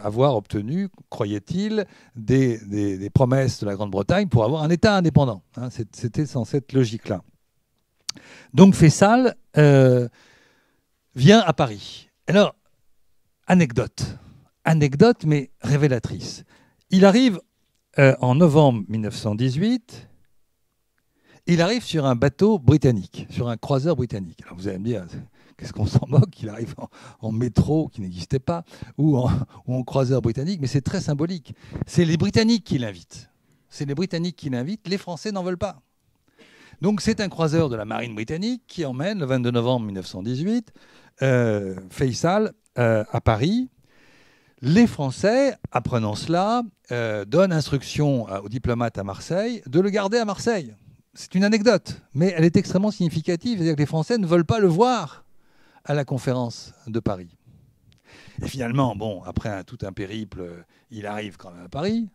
avoir obtenu, croyait-il, des promesses de la Grande-Bretagne pour avoir un État indépendant. Hein, c'était dans cette logique-là. Donc Faisal vient à Paris. Alors, anecdote mais révélatrice. Il arrive en novembre 1918, il arrive sur un bateau britannique, sur un croiseur britannique. Alors vous allez me dire, qu'est-ce qu'on s'en moque? Il arrive en métro qui n'existait pas, ou en croiseur britannique, mais c'est très symbolique. C'est les Britanniques qui l'invitent. Les Français n'en veulent pas. Donc c'est un croiseur de la marine britannique qui emmène, le 22 novembre 1918, Faisal à Paris. Les Français, apprenant cela, donnent instruction aux diplomates à Marseille de le garder à Marseille. C'est une anecdote, mais elle est extrêmement significative. C'est-à-dire que les Français ne veulent pas le voir à la conférence de Paris. Et finalement, bon, après tout un périple, il arrive quand même à Paris.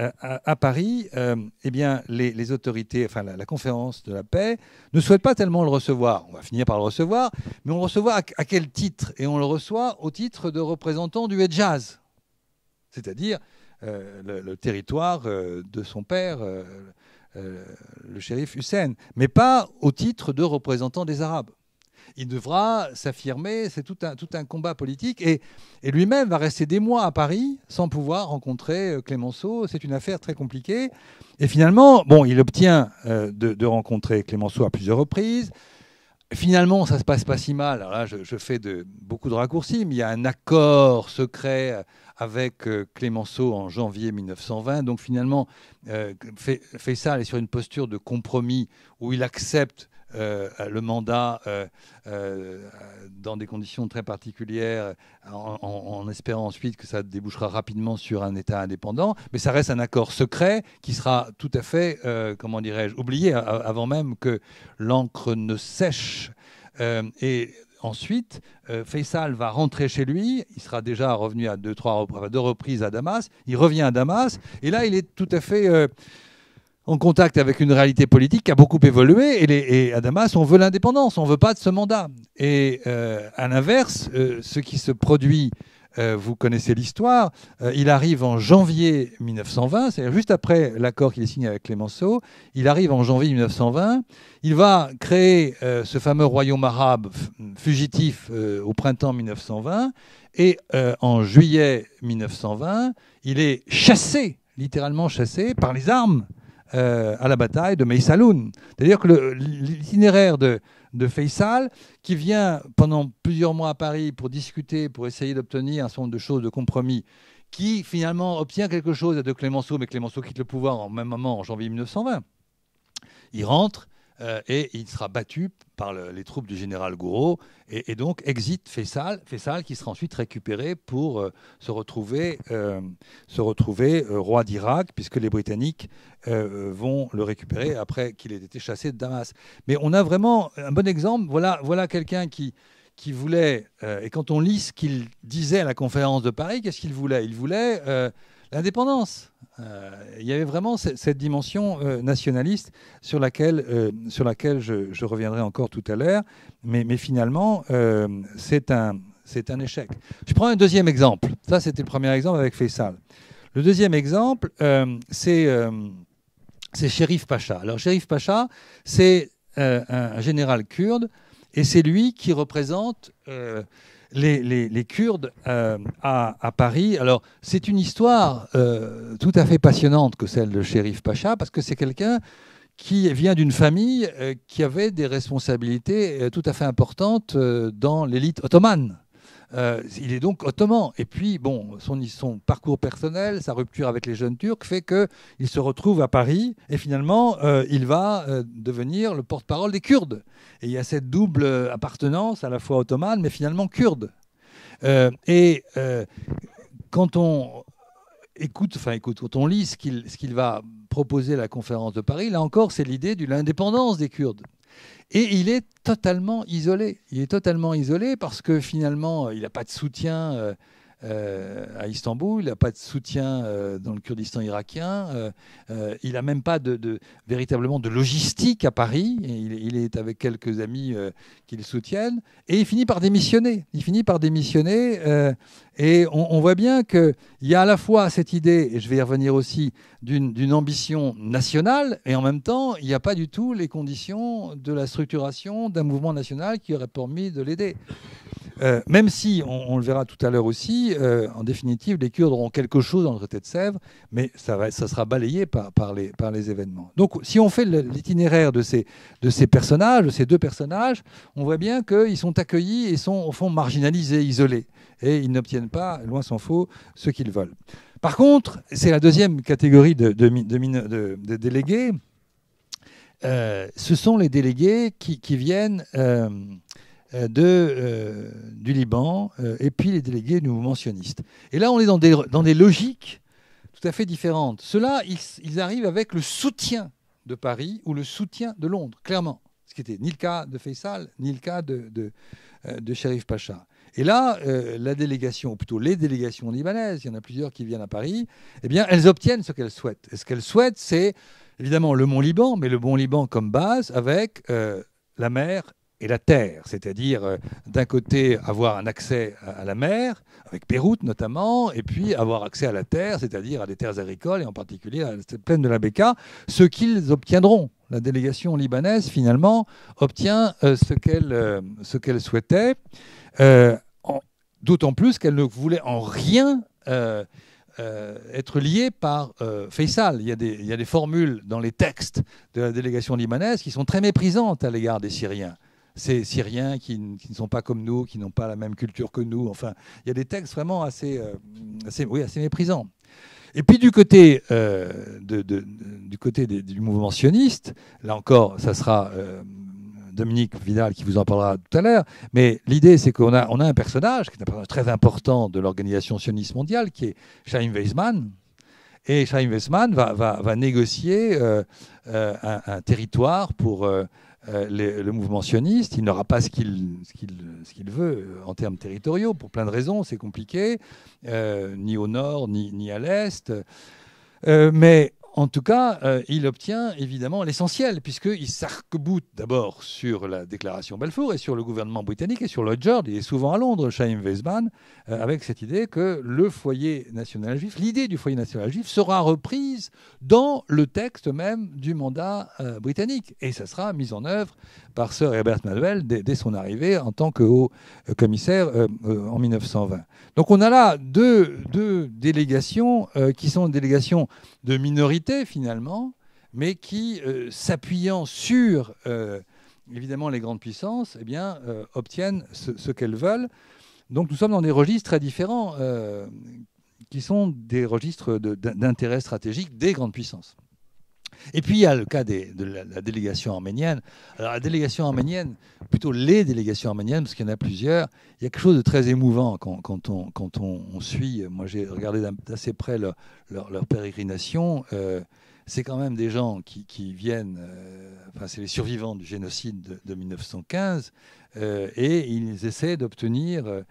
À Paris, eh bien, les autorités, enfin la conférence de la paix, ne souhaitent pas tellement le recevoir. On va finir par le recevoir, mais on le reçoit à quel titre? Et on le reçoit au titre de représentant du Hedjaz, c'est-à-dire le territoire de son père, le shérif Hussein, mais pas au titre de représentant des Arabes. Il devra s'affirmer, c'est tout un combat politique, et lui-même va rester des mois à Paris sans pouvoir rencontrer Clémenceau. C'est une affaire très compliquée. Et finalement, bon, il obtient de rencontrer Clémenceau à plusieurs reprises. Finalement, ça ne se passe pas si mal. Alors là, je fais beaucoup de raccourcis, mais il y a un accord secret avec Clémenceau en janvier 1920. Donc finalement, Faisal est sur une posture de compromis où il accepte le mandat dans des conditions très particulières, en espérant ensuite que ça débouchera rapidement sur un État indépendant. Mais ça reste un accord secret qui sera tout à fait, comment dirais-je, oublié avant même que l'encre ne sèche. Et ensuite, Faisal va rentrer chez lui. Il sera déjà revenu à deux reprises à Damas. Il revient à Damas. Et là, il est tout à fait en contact avec une réalité politique qui a beaucoup évolué. Et à Damas, on veut l'indépendance. On ne veut pas de ce mandat. Et à l'inverse, ce qui se produit, vous connaissez l'histoire, il arrive en janvier 1920, c'est-à-dire juste après l'accord qu'il a signé avec Clémenceau. Il arrive en janvier 1920. Il va créer ce fameux royaume arabe fugitif au printemps 1920. Et en juillet 1920, il est chassé, littéralement chassé, par les armes à la bataille de Meïsaloun. C'est-à-dire que l'itinéraire de Faisal, qui vient pendant plusieurs mois à Paris pour discuter, pour essayer d'obtenir un certain nombre de choses, de compromis, qui finalement obtient quelque chose de Clémenceau, mais Clémenceau quitte le pouvoir en même moment, en janvier 1920. Il rentre et il sera battu par les troupes du général Gouraud, et donc exit Faisal qui sera ensuite récupéré pour se retrouver roi d'Irak, puisque les Britanniques vont le récupérer après qu'il ait été chassé de Damas. Mais on a vraiment un bon exemple. Voilà quelqu'un qui voulait, et quand on lit ce qu'il disait à la conférence de Paris, qu'est-ce qu'il voulait? Il voulait l'indépendance. Il y avait vraiment cette dimension nationaliste sur laquelle je reviendrai encore tout à l'heure, mais finalement, c'est un échec. Je prends un deuxième exemple. Ça, c'était le premier exemple avec Faisal. Le deuxième exemple, c'est Sherif Pacha. Alors, Sherif Pacha, c'est un général kurde, et c'est lui qui représente les Kurdes à Paris. Alors, c'est une histoire tout à fait passionnante que celle de Chérif Pacha, parce que c'est quelqu'un qui vient d'une famille qui avait des responsabilités tout à fait importantes dans l'élite ottomane. Il est donc ottoman. Et puis, bon, son parcours personnel, sa rupture avec les jeunes Turcs fait qu'il se retrouve à Paris et finalement, il va devenir le porte-parole des Kurdes. Et il y a cette double appartenance, à la fois ottomane, mais finalement kurde. Quand on quand on lit ce qu'il va proposer à la conférence de Paris, là encore, c'est l'idée de l'indépendance des Kurdes. Et il est totalement isolé. Il est totalement isolé parce que finalement, il n'a pas de soutien à Istanbul, il n'a pas de soutien dans le Kurdistan irakien, il n'a même pas véritablement de logistique à Paris. Il est avec quelques amis qui le soutiennent. Et il finit par démissionner. Et on voit bien qu'il y a à la fois cette idée, et je vais y revenir aussi, d'une ambition nationale, et en même temps, il n'y a pas du tout les conditions de la structuration d'un mouvement national qui aurait permis de l'aider. Même si, on le verra tout à l'heure aussi, en définitive, les Kurdes auront quelque chose dans le traité de Sèvres, mais ça sera balayé par les événements. Donc, si on fait l'itinéraire de ces personnages, de ces deux personnages, on voit bien qu'ils sont accueillis et sont, au fond, marginalisés, isolés. Et ils n'obtiennent pas, loin s'en faut, ce qu'ils veulent. Par contre, c'est la deuxième catégorie de délégués. Ce sont les délégués qui viennent du Liban et puis les délégués du mouvement sioniste. Et là, on est dans des logiques tout à fait différentes. Ceux-là, ils arrivent avec le soutien de Paris ou le soutien de Londres, clairement. Ce qui était ni le cas de Faisal, ni le cas de Chérif Pacha. Et là, la délégation, ou plutôt les délégations libanaises, il y en a plusieurs qui viennent à Paris, eh bien, elles obtiennent ce qu'elles souhaitent. Et ce qu'elles souhaitent, c'est évidemment le Mont Liban, mais le Mont Liban comme base avec la mer et la terre, c'est-à-dire d'un côté avoir un accès à la mer, avec Beyrouth notamment, et puis avoir accès à la terre, c'est-à-dire à des terres agricoles, et en particulier à la plaine de la Bekaa, ce qu'ils obtiendront. La délégation libanaise, finalement, obtient ce qu'elle souhaitait, d'autant plus qu'elle ne voulait en rien être liée par Faisal. Il y a des formules dans les textes de la délégation libanaise qui sont très méprisantes à l'égard des Syriens. Ces Syriens qui ne sont pas comme nous, qui n'ont pas la même culture que nous. Enfin, il y a des textes vraiment assez méprisants. Et puis du côté, du mouvement sioniste, là encore, ça sera Dominique Vidal qui vous en parlera tout à l'heure, mais l'idée c'est qu'on a un personnage qui est un personnage très important de l'organisation sioniste mondiale, qui est Chaim Weizmann. Et Chaim Weizmann va négocier un territoire pour le mouvement sioniste. Il n'aura pas ce qu'il veut en termes territoriaux, pour plein de raisons, c'est compliqué, ni au nord, ni à l'est. Mais en tout cas, il obtient évidemment l'essentiel, puisqu'il s'arc-boute d'abord sur la déclaration Balfour et sur le gouvernement britannique et sur Lloyd George. Il est souvent à Londres, Chaim Weizmann, avec cette idée que le foyer national juif, l'idée du foyer national juif, sera reprise dans le texte même du mandat britannique. Et ça sera mis en œuvre par Sir Herbert Manwell dès son arrivée en tant que haut commissaire en 1920. Donc on a là deux délégations qui sont des délégations de minorité finalement, mais qui, s'appuyant sur évidemment les grandes puissances, eh bien, obtiennent ce qu'elles veulent. Donc nous sommes dans des registres très différents, qui sont des registres d'intérêt stratégique des grandes puissances. Et puis il y a le cas de la délégation arménienne. Alors la délégation arménienne, plutôt les délégations arméniennes, parce qu'il y en a plusieurs, il y a quelque chose de très émouvant quand on suit. Moi j'ai regardé d'assez près leur pérégrination. C'est quand même des gens qui viennent, enfin c'est les survivants du génocide de 1915, et ils essaient d'obtenir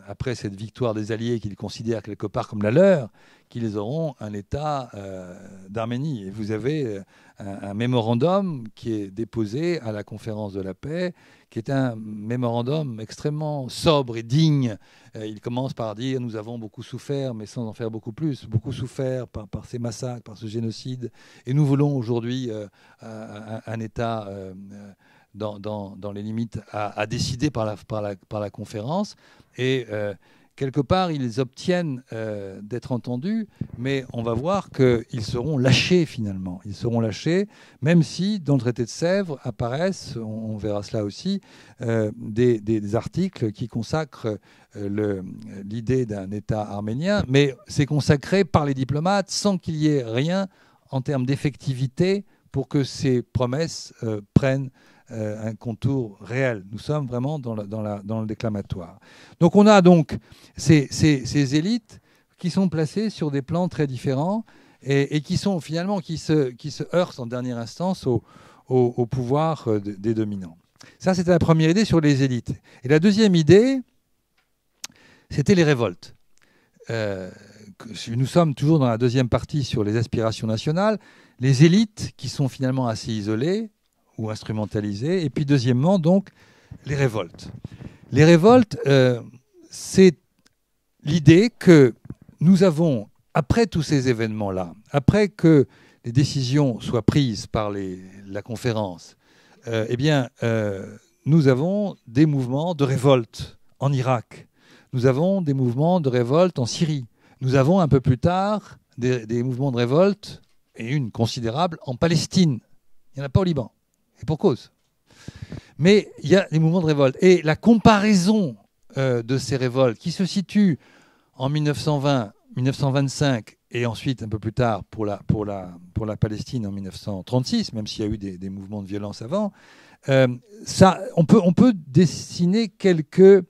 après cette victoire des Alliés qu'ils considèrent quelque part comme la leur, qu'ils auront un État d'Arménie. Et vous avez un mémorandum qui est déposé à la conférence de la paix, qui est un mémorandum extrêmement sobre et digne. Il commence par dire « Nous avons beaucoup souffert, mais sans en faire beaucoup plus. Beaucoup souffert par ces massacres, par ce génocide. Et nous voulons aujourd'hui un État dans les limites à décider par la conférence. Et quelque part, ils obtiennent d'être entendus, mais on va voir qu'ils seront lâchés finalement. Ils seront lâchés, même si dans le traité de Sèvres apparaissent, on verra cela aussi, des articles qui consacrent l'idée d'un État arménien, mais c'est consacré par les diplomates sans qu'il y ait rien en termes d'effectivité pour que ces promesses prennent un contour réel. Nous sommes vraiment dans le déclamatoire. Donc on a donc ces élites qui sont placées sur des plans très différents et qui sont finalement qui se heurtent en dernière instance au pouvoir des dominants. Ça, c'était la première idée sur les élites. Et la deuxième idée, c'était les révoltes. Nous sommes toujours dans la deuxième partie sur les aspirations nationales. Les élites qui sont finalement assez isolées ou instrumentalisées. Et puis deuxièmement, donc, les révoltes. Les révoltes, c'est l'idée que nous avons, après tous ces événements-là, après que les décisions soient prises par la conférence, nous avons des mouvements de révolte en Irak. Nous avons des mouvements de révolte en Syrie. Nous avons un peu plus tard des mouvements de révolte, et une considérable, en Palestine. Il n'y en a pas au Liban. Et pour cause. Mais il y a des mouvements de révolte. Et la comparaison de ces révoltes, qui se situent en 1920, 1925, et ensuite un peu plus tard pour la Palestine en 1936, même s'il y a eu des mouvements de violence avant, on peut dessiner quelques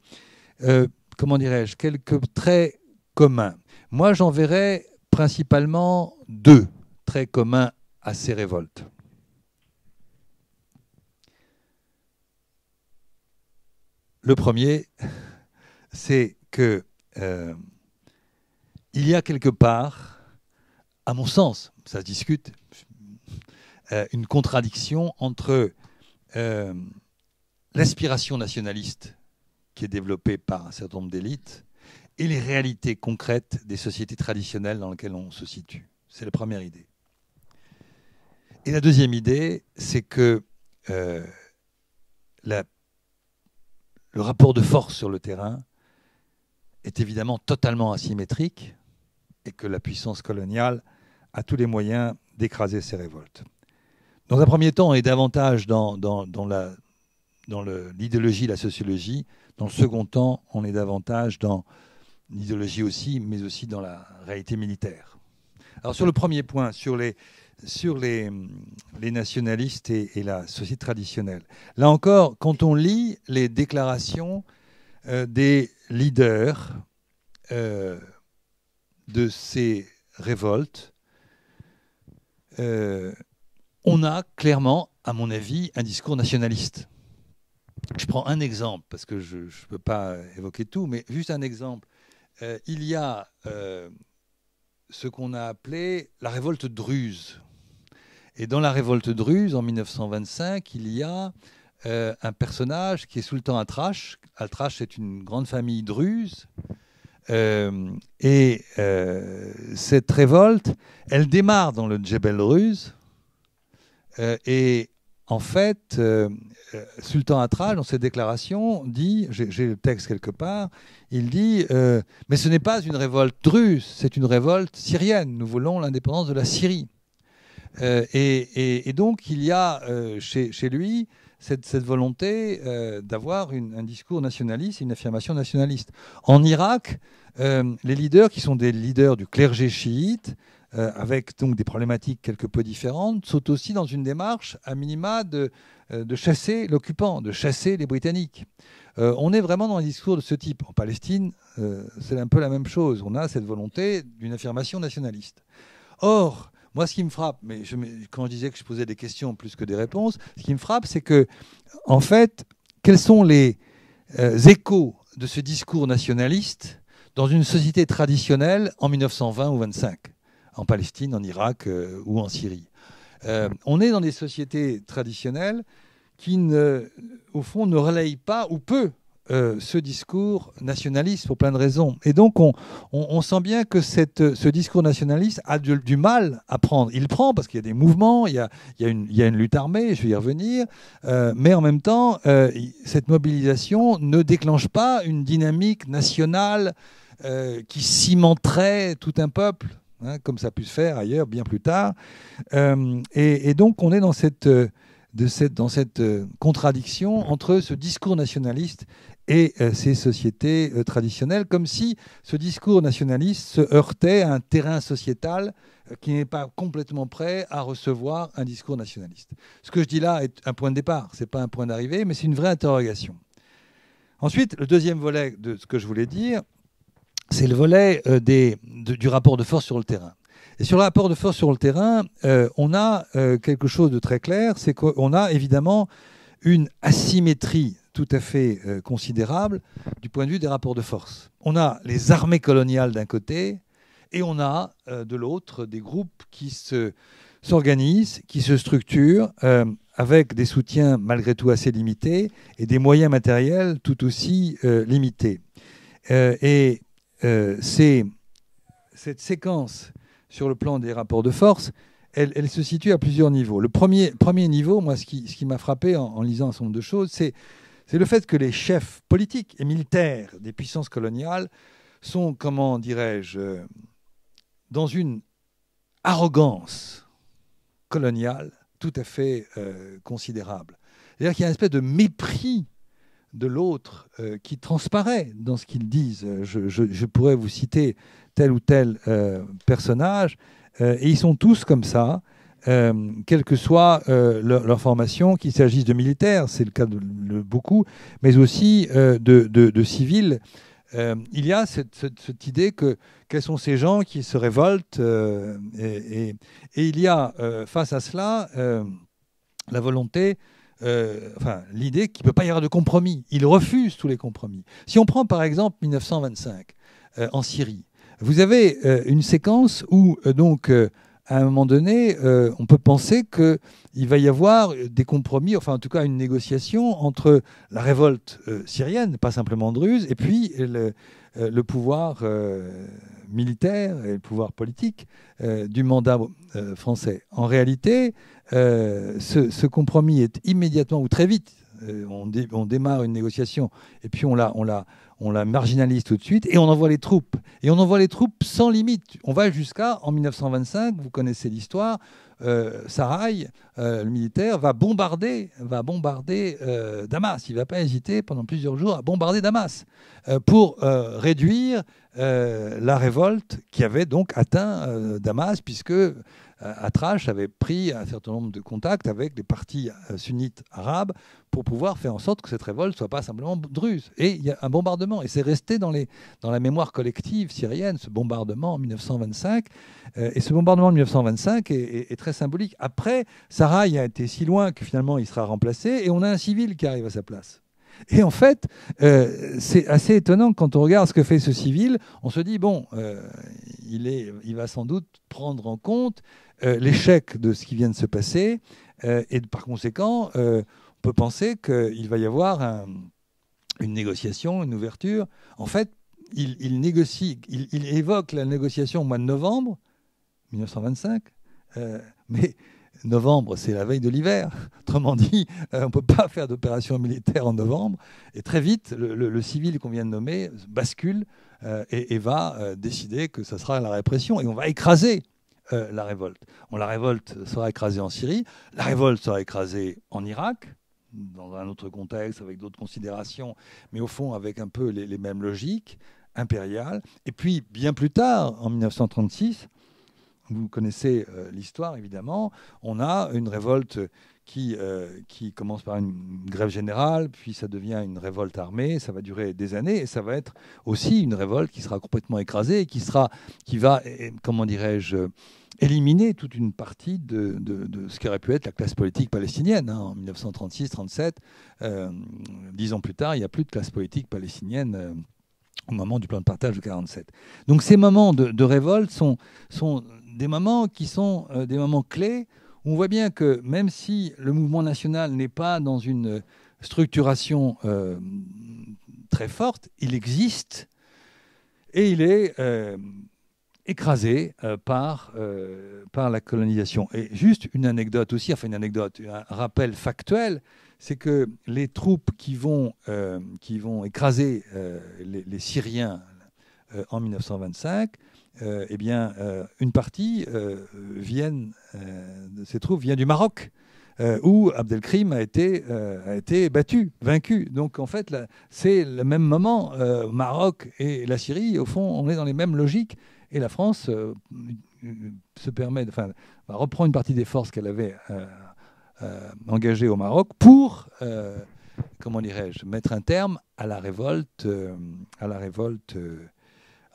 traits communs. Moi, j'en verrais principalement deux traits communs à ces révoltes. Le premier, c'est que il y a quelque part, à mon sens, ça se discute, une contradiction entre l'aspiration nationaliste qui est développée par un certain nombre d'élites et les réalités concrètes des sociétés traditionnelles dans lesquelles on se situe. C'est la première idée. Et la deuxième idée, c'est que le rapport de force sur le terrain est évidemment totalement asymétrique et que la puissance coloniale a tous les moyens d'écraser ces révoltes. Dans un premier temps, on est davantage dans l'idéologie, la sociologie. Dans le second temps, on est davantage dans l'idéologie aussi, mais aussi dans la réalité militaire. Alors sur le premier point, sur les nationalistes et la société traditionnelle. Là encore, quand on lit les déclarations des leaders de ces révoltes, on a clairement, à mon avis, un discours nationaliste. Je prends un exemple, parce que je ne peux pas évoquer tout, mais juste un exemple. Il y a ce qu'on a appelé la révolte druze. Et dans la révolte druze, en 1925, il y a un personnage qui est Sultan Atrache. Atrache est une grande famille druze. Cette révolte, elle démarre dans le Djebel Druze. Et en fait, Sultan Atrache, dans ses déclarations, dit, j'ai le texte quelque part, il dit mais ce n'est pas une révolte druze, c'est une révolte syrienne. Nous voulons l'indépendance de la Syrie. Et donc, il y a chez lui cette volonté d'avoir un discours nationaliste et une affirmation nationaliste. En Irak, les leaders, qui sont des leaders du clergé chiite, avec donc des problématiques quelque peu différentes, sont aussi dans une démarche, à minima, de chasser l'occupant, de chasser les Britanniques. On est vraiment dans un discours de ce type. En Palestine, c'est un peu la même chose. On a cette volonté d'une affirmation nationaliste. Or, moi, ce qui me frappe, quand je disais que je posais des questions plus que des réponses, ce qui me frappe, c'est que, en fait, quels sont les échos de ce discours nationaliste dans une société traditionnelle en 1920 ou 25, en Palestine, en Irak ou en Syrie. On est dans des sociétés traditionnelles qui, au fond, ne relayent pas ou peu ce discours nationaliste pour plein de raisons. Et donc, on sent bien que ce discours nationaliste a du mal à prendre. Il prend parce qu'il y a des mouvements, il y a une lutte armée, je vais y revenir, mais en même temps, cette mobilisation ne déclenche pas une dynamique nationale qui cimenterait tout un peuple, hein, comme ça a pu se faire ailleurs bien plus tard. Et donc, on est dans cette contradiction entre ce discours nationaliste et ces sociétés traditionnelles, comme si ce discours nationaliste se heurtait à un terrain sociétal qui n'est pas complètement prêt à recevoir un discours nationaliste. Ce que je dis là est un point de départ, ce n'est pas un point d'arrivée, mais c'est une vraie interrogation. Ensuite, le deuxième volet de ce que je voulais dire, c'est le volet du rapport de force sur le terrain. Et sur le rapport de force sur le terrain, on a quelque chose de très clair, c'est qu'on a évidemment une asymétrie tout à fait considérable du point de vue des rapports de force. On a les armées coloniales d'un côté, et on a de l'autre des groupes qui s'organisent, qui se structurent avec des soutiens malgré tout assez limités et des moyens matériels tout aussi limités. Cette séquence sur le plan des rapports de force, elle se situe à plusieurs niveaux. Le premier niveau, moi, ce qui m'a frappé en lisant un certain nombre de choses, c'est le fait que les chefs politiques et militaires des puissances coloniales sont, comment dirais-je, dans une arrogance coloniale tout à fait considérable. C'est-à-dire qu'il y a une espèce de mépris de l'autre qui transparaît dans ce qu'ils disent. Je pourrais vous citer tel ou tel personnage, et ils sont tous comme ça, quelle que soit leur formation, qu'il s'agisse de militaires, c'est le cas de beaucoup, mais aussi de civils. Il y a cette idée que quels sont ces gens qui se révoltent, et il y a face à cela la volonté, l'idée qu'il ne peut pas y avoir de compromis. Ils refusent tous les compromis. Si on prend par exemple 1925 en Syrie, vous avez une séquence où à un moment donné, on peut penser qu'il va y avoir des compromis, enfin en tout cas une négociation entre la révolte syrienne, pas simplement druze, et puis le pouvoir militaire et le pouvoir politique du mandat français. En réalité, ce compromis est immédiatement ou très vite, on démarre une négociation et puis on la marginalise tout de suite et on envoie les troupes. Et on envoie les troupes sans limite. On va jusqu'à, en 1925, vous connaissez l'histoire, Sarraï, le militaire, va bombarder Damas. Il ne va pas hésiter pendant plusieurs jours à bombarder Damas pour réduire la révolte qui avait donc atteint Damas, puisque Atrache avait pris un certain nombre de contacts avec des partis sunnites arabes pour pouvoir faire en sorte que cette révolte ne soit pas simplement druze. Et il y a un bombardement, et c'est resté dans la mémoire collective syrienne, ce bombardement en 1925. Et ce bombardement de 1925 est très symbolique. Après, Sarraï a été si loin que finalement il sera remplacé, et on a un civil qui arrive à sa place. Et en fait, c'est assez étonnant quand on regarde ce que fait ce civil. On se dit, bon, il va sans doute prendre en compte l'échec de ce qui vient de se passer. Et par conséquent, on peut penser qu'il va y avoir une négociation, une ouverture. En fait, il négocie, il évoque la négociation au mois de novembre 1925, mais novembre, c'est la veille de l'hiver. Autrement dit, on ne peut pas faire d'opération militaire en novembre. Et très vite, le civil qu'on vient de nommer bascule et va décider que ce sera la répression. Et on va écraser la révolte. La révolte sera écrasée en Syrie. La révolte sera écrasée en Irak, dans un autre contexte, avec d'autres considérations, mais au fond avec un peu les mêmes logiques impériales. Et puis, bien plus tard, en 1936, vous connaissez l'histoire, évidemment. On a une révolte qui commence par une grève générale, puis ça devient une révolte armée, ça va durer des années, et ça va être aussi une révolte qui sera complètement écrasée, et qui va, comment dirais-je, éliminer toute une partie de ce qui aurait pu être la classe politique palestinienne. En 1936-37, 10 ans plus tard, il n'y a plus de classe politique palestinienne au moment du plan de partage de 1947. Donc ces moments de révolte sont des moments qui sont des moments clés. On voit bien que même si le mouvement national n'est pas dans une structuration très forte, il existe et il est écrasé par la colonisation. Et juste une anecdote aussi, enfin une anecdote, un rappel factuel, c'est que les troupes qui vont écraser les Syriens en 1925, eh bien, une partie de ces troupes vient du Maroc, où Abdelkrim a été battu, vaincu. Donc en fait, c'est le même moment. Maroc et la Syrie, au fond, on est dans les mêmes logiques. Et la France reprend une partie des forces qu'elle avait engagées au Maroc pour, comment dirais-je, mettre un terme à la révolte,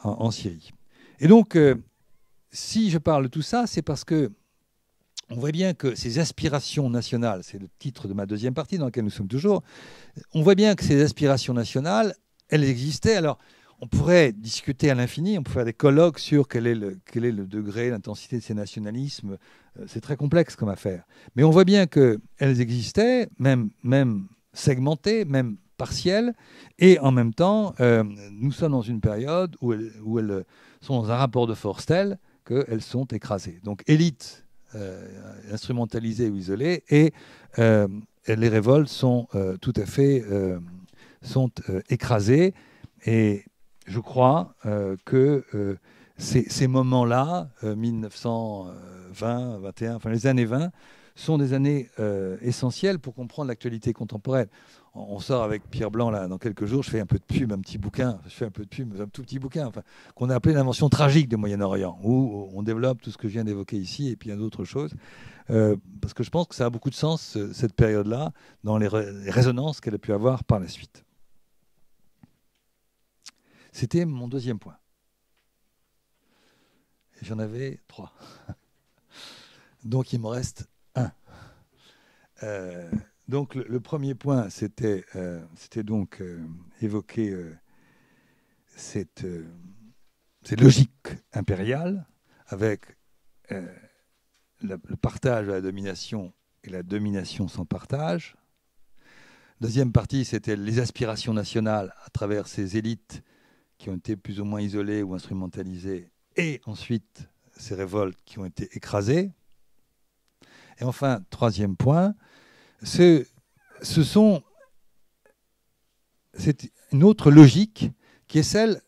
en Syrie. Et donc, si je parle de tout ça, c'est parce que on voit bien que ces aspirations nationales, c'est le titre de ma deuxième partie dans laquelle nous sommes toujours, on voit bien que ces aspirations nationales, elles existaient. Alors, on pourrait discuter à l'infini, on peut faire des colloques sur quel est le degré, l'intensité de ces nationalismes. C'est très complexe comme affaire. Mais on voit bien qu'elles existaient, même segmentées, même partielles, et en même temps, nous sommes dans une période où elles sont dans un rapport de force tel qu'elles sont écrasées. Donc, élite instrumentalisées ou isolées, et les révoltes sont tout à fait écrasées. Et je crois que ces moments-là, 1920, 21, enfin les années 20, sont des années essentielles pour comprendre l'actualité contemporaine. On sort avec Pierre Blanc là dans quelques jours. Je fais un peu de pub, un petit bouquin. Je fais un peu de pub, un tout petit bouquin, enfin, qu'on a appelé l'invention tragique du Moyen-Orient, où on développe tout ce que je viens d'évoquer ici et puis il y a d'autres choses, parce que je pense que ça a beaucoup de sens cette période-là dans les résonances qu'elle a pu avoir par la suite. C'était mon deuxième point. J'en avais 3. Donc il me reste 1. Donc le premier point, c'était donc évoquer cette logique impériale avec le partage de la domination et la domination sans partage. Deuxième partie, c'était les aspirations nationales à travers ces élites qui ont été plus ou moins isolées ou instrumentalisées, et ensuite ces révoltes qui ont été écrasées. Et enfin, troisième point, c'est une autre logique qui est celle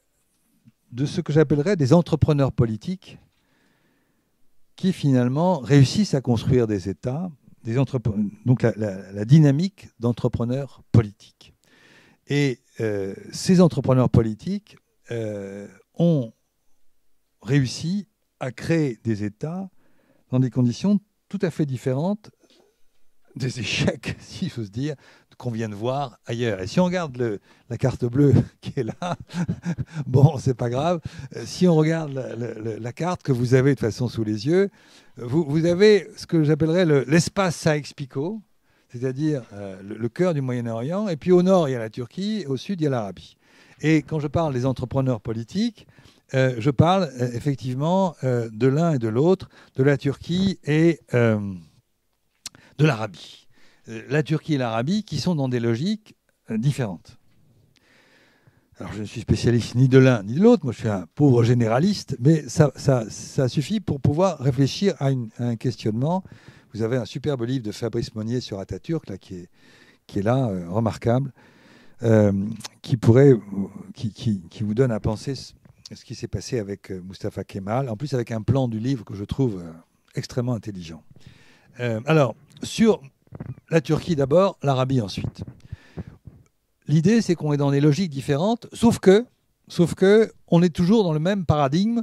de ce que j'appellerais des entrepreneurs politiques qui finalement réussissent à construire des États, donc la dynamique d'entrepreneurs politiques. Et ces entrepreneurs politiques ont réussi à créer des États dans des conditions tout à fait différentes des échecs, si j'ose dire, qu'on vient de voir ailleurs. Et si on regarde la carte bleue qui est là, bon, c'est pas grave. Si on regarde la carte que vous avez de toute façon sous les yeux, vous avez ce que j'appellerais l'espace Sykes-Picot, c'est-à-dire le cœur du Moyen-Orient. Et puis au nord, il y a la Turquie, et au sud, il y a l'Arabie. Et quand je parle des entrepreneurs politiques, je parle effectivement de l'un et de l'autre, de la Turquie et de l'Arabie. La Turquie et l'Arabie qui sont dans des logiques différentes. Alors je ne suis spécialiste ni de l'un ni de l'autre, moi je suis un pauvre généraliste, mais ça suffit pour pouvoir réfléchir à un questionnement. Vous avez un superbe livre de Fabrice Monnier sur Atatürk, là, qui est là, remarquable, qui vous donne à penser ce qui s'est passé avec Mustafa Kemal, en plus avec un plan du livre que je trouve extrêmement intelligent. Alors, sur la Turquie d'abord, l'Arabie ensuite. L'idée, c'est qu'on est dans des logiques différentes, sauf que on est toujours dans le même paradigme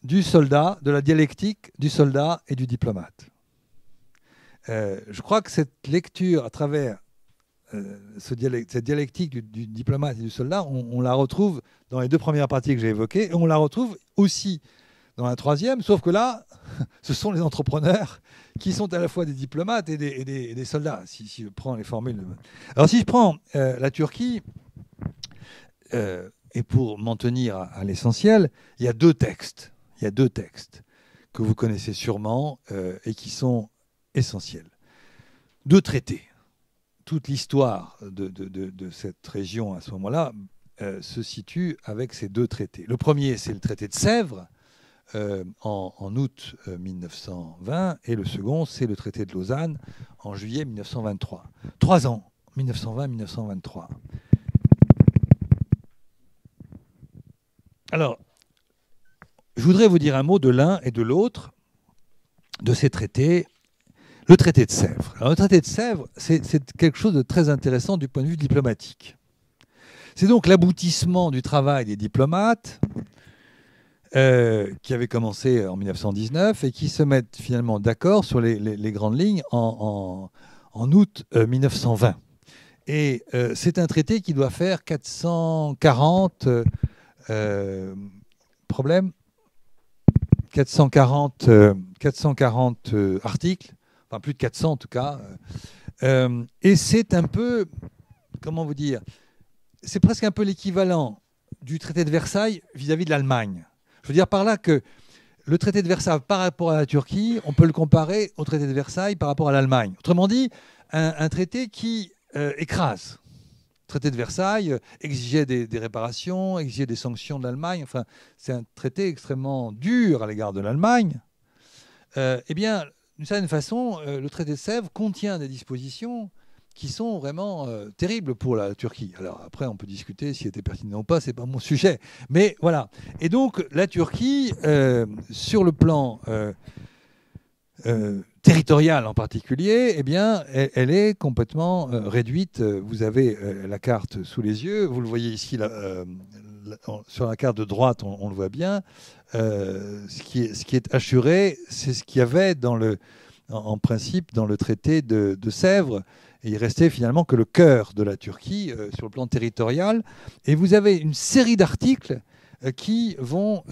du soldat, de la dialectique du soldat et du diplomate. Je crois que cette lecture à travers cette dialectique du diplomate et du soldat, on la retrouve dans les deux premières parties que j'ai évoquées, et on la retrouve aussi dans la troisième, sauf que là, ce sont les entrepreneurs qui sont à la fois des diplomates et des soldats, si je prends les formules. Alors si je prends la Turquie, et pour m'en tenir à l'essentiel, il y a deux textes que vous connaissez sûrement et qui sont essentiels. Deux traités. Toute l'histoire de cette région à ce moment-là se situe avec ces deux traités. Le premier, c'est le traité de Sèvres, en août 1920, et le second, c'est le traité de Lausanne en juillet 1923. 3 ans, 1920-1923. Alors, je voudrais vous dire un mot de l'un et de l'autre de ces traités. Le traité de Sèvres. Alors, le traité de Sèvres, c'est quelque chose de très intéressant du point de vue diplomatique. C'est donc l'aboutissement du travail des diplomates qui avait commencé en 1919 et qui se mettent finalement d'accord sur les grandes lignes en août 1920. Et c'est un traité qui doit faire 440 problèmes, 440 articles, enfin plus de 400 en tout cas. Et c'est un peu, comment vous dire, c'est presque un peu l'équivalent du traité de Versailles vis-à-vis de l'Allemagne. Je veux dire par là que le traité de Versailles par rapport à la Turquie, on peut le comparer au traité de Versailles par rapport à l'Allemagne. Autrement dit, un traité qui écrase. Le traité de Versailles exigeait des réparations, exigeait des sanctions de l'Allemagne. Enfin, c'est un traité extrêmement dur à l'égard de l'Allemagne. Eh bien, d'une certaine façon, le traité de Sèvres contient des dispositions qui sont vraiment terribles pour la Turquie. Alors après, on peut discuter si c'était pertinent ou pas, c'est pas mon sujet. Mais voilà. Et donc, la Turquie, sur le plan territorial en particulier, eh bien, elle est complètement réduite. Vous avez la carte sous les yeux. Vous le voyez ici, sur la carte de droite, on le voit bien. Ce qui est assuré, c'est ce qu'il y avait en principe dans le traité de Sèvres. Et il restait finalement que le cœur de la Turquie sur le plan territorial. Et vous avez une série d'articles qui vont,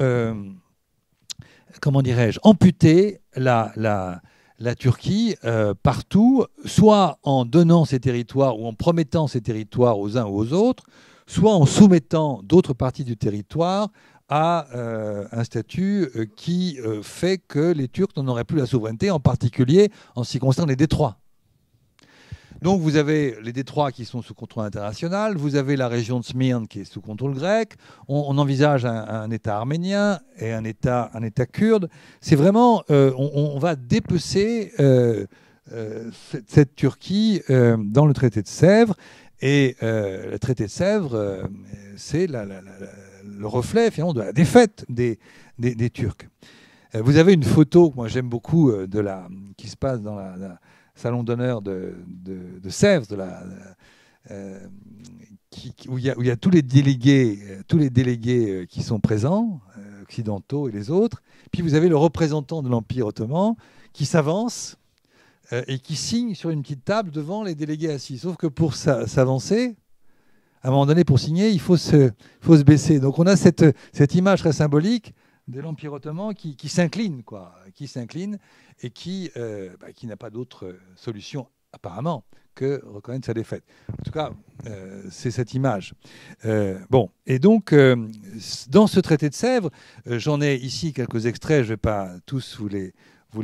comment dirais-je, amputer la Turquie partout, soit en donnant ses territoires ou en promettant ses territoires aux uns ou aux autres, soit en soumettant d'autres parties du territoire à un statut qui fait que les Turcs n'en auraient plus la souveraineté, en particulier en ce qui concerne les détroits. Donc vous avez les détroits qui sont sous contrôle international, vous avez la région de Smyrne qui est sous contrôle grec, on envisage un État arménien et un État kurde. C'est vraiment, on va dépecer cette Turquie dans le traité de Sèvres. Et le traité de Sèvres, c'est le reflet finalement de la défaite des Turcs. Vous avez une photo que moi j'aime beaucoup qui se passe dans la salon d'honneur de Sèvres, où il y a tous les délégués qui sont présents, occidentaux et les autres. Puis vous avez le représentant de l'Empire ottoman qui s'avance et qui signe sur une petite table devant les délégués assis. Sauf que pour s'avancer, à un moment donné, pour signer, il faut se baisser. Donc on a cette image très symbolique de l'Empire ottoman qui s'incline, et qui n'a pas d'autre solution, apparemment, que reconnaître sa défaite. En tout cas, c'est cette image. Et donc, dans ce traité de Sèvres, j'en ai ici quelques extraits, je ne vais pas tous vous les